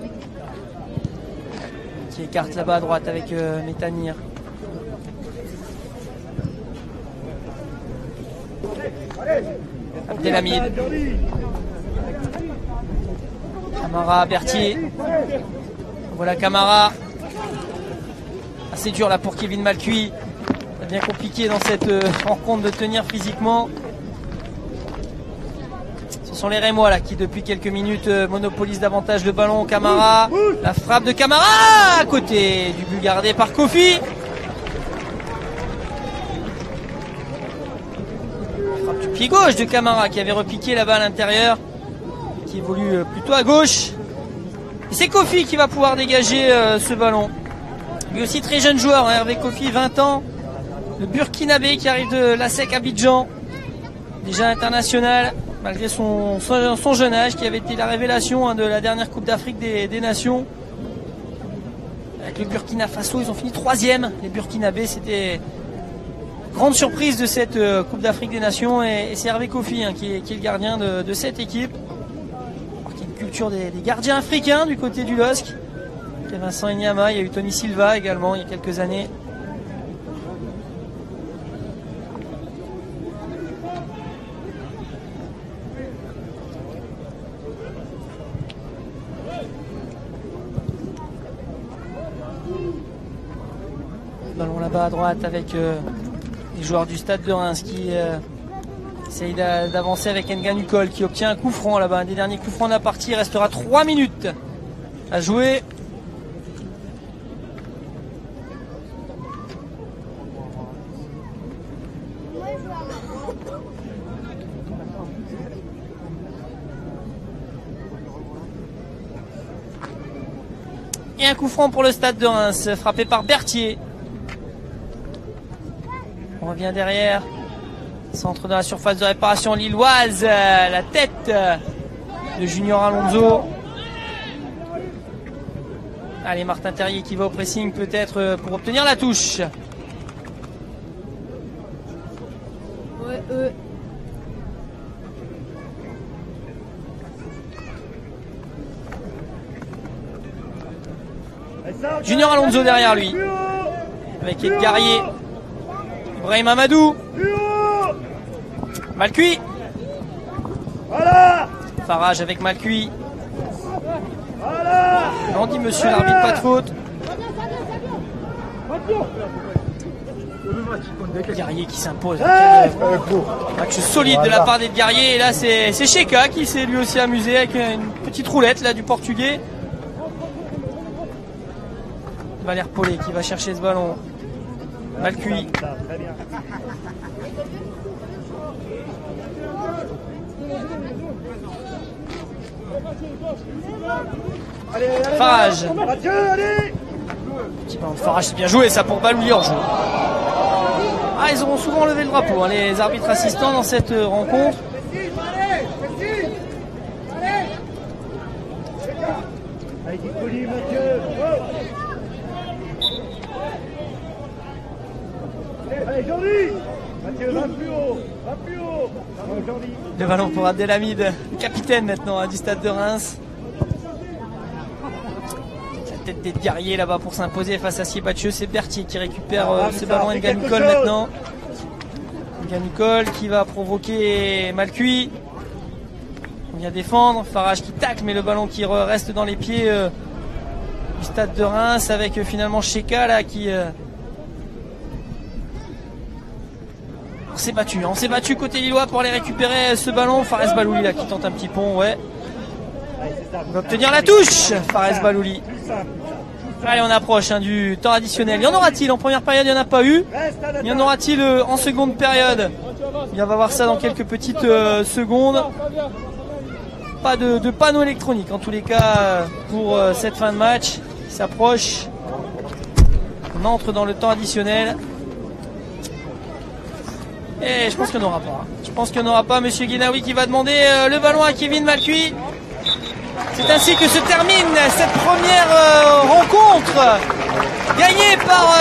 qui écarte là-bas à droite avec Métanir. Abdelhamid. Camara, Berthier. Voilà Camara. Assez dur là pour Kevin Malcuit. C'est bien compliqué dans cette rencontre de tenir physiquement. Ce sont les Rémois là qui depuis quelques minutes monopolisent davantage le ballon. Camara. La frappe de Camara à côté du but gardé par Kofi. Pied gauche de Camara qui avait repiqué là-bas à l'intérieur, qui évolue plutôt à gauche. Et c'est Kofi qui va pouvoir dégager ce ballon. Lui aussi très jeune joueur, hein, Hervé Kofi, 20 ans. Le Burkinabé qui arrive de l'ASEC Abidjan, déjà international malgré son jeune âge, qui avait été la révélation de la dernière Coupe d'Afrique des Nations. Avec le Burkina Faso, ils ont fini 3e. Les Burkinabés, c'était grande surprise de cette Coupe d'Afrique des Nations, et c'est Hervé Kofi qui est le gardien de cette équipe. Alors qu'il y a une culture des gardiens africains du côté du LOSC. Il y a Vincent Enyama, il y a eu Tony Silva également il y a quelques années. Ballon là-bas à droite avec les joueurs du Stade de Reims qui essayent d'avancer avec Nganucol qui obtient un coup franc là-bas, un des derniers coups francs de la partie. Il restera 3 minutes à jouer. Et un coup franc pour le Stade de Reims, frappé par Berthier. On revient derrière. Centre de la surface de réparation lilloise. La tête de Junior Alonso. Allez, Martin Terrier qui va au pressing peut-être pour obtenir la touche. Junior Alonso derrière lui. Avec Edgarier. Ibrahim Amadou. Malcuit. Farage avec Malcuit. Non, dit monsieur l'arbitre, pas de faute. Guerrier qui s'impose. Match solide de la part d'Edgarier. Et là, c'est Cheka qui s'est lui aussi amusé avec une petite roulette là du Portugais. Valère Paulet qui va chercher ce ballon. Malcuit. Farage. Petit ballon de Farage, c'est bien joué ça pour Balouli hors jeu. Ah, ils auront souvent levé le drapeau, hein, les arbitres assistants dans cette rencontre. Allez, Jordi. Mathieu, va plus haut. Va plus haut. Bravo, Jordi. Le ballon pour Abdelhamid, capitaine maintenant du stade de Reims. La tête des guerriers là-bas pour s'imposer face à Siebatcheux. C'est Berthier qui récupère ce ballon. Nga Nicole maintenant. Nga Nicole qui va provoquer Malcuit. On vient défendre. Farage qui tacle, mais le ballon qui reste dans les pieds du stade de Reims avec finalement Cheka là qui. On s'est battu côté lillois pour aller récupérer ce ballon. Fares Balouli là qui tente un petit pont, ouais. Il va obtenir la touche, Fares Balouli. Allez, on approche du temps additionnel. Y en aura-t-il en première période? Il n'y en a pas eu. Y en aura-t-il en seconde période? On va voir ça dans quelques petites secondes. Pas de panneau électronique en tous les cas pour cette fin de match. Il s'approche. On entre dans le temps additionnel. Et je pense qu'il n'y en aura pas. Je pense qu'il n'y en aura pas. Monsieur Guinaoui qui va demander le ballon à Kevin Malcuit. C'est ainsi que se termine cette première rencontre gagnée par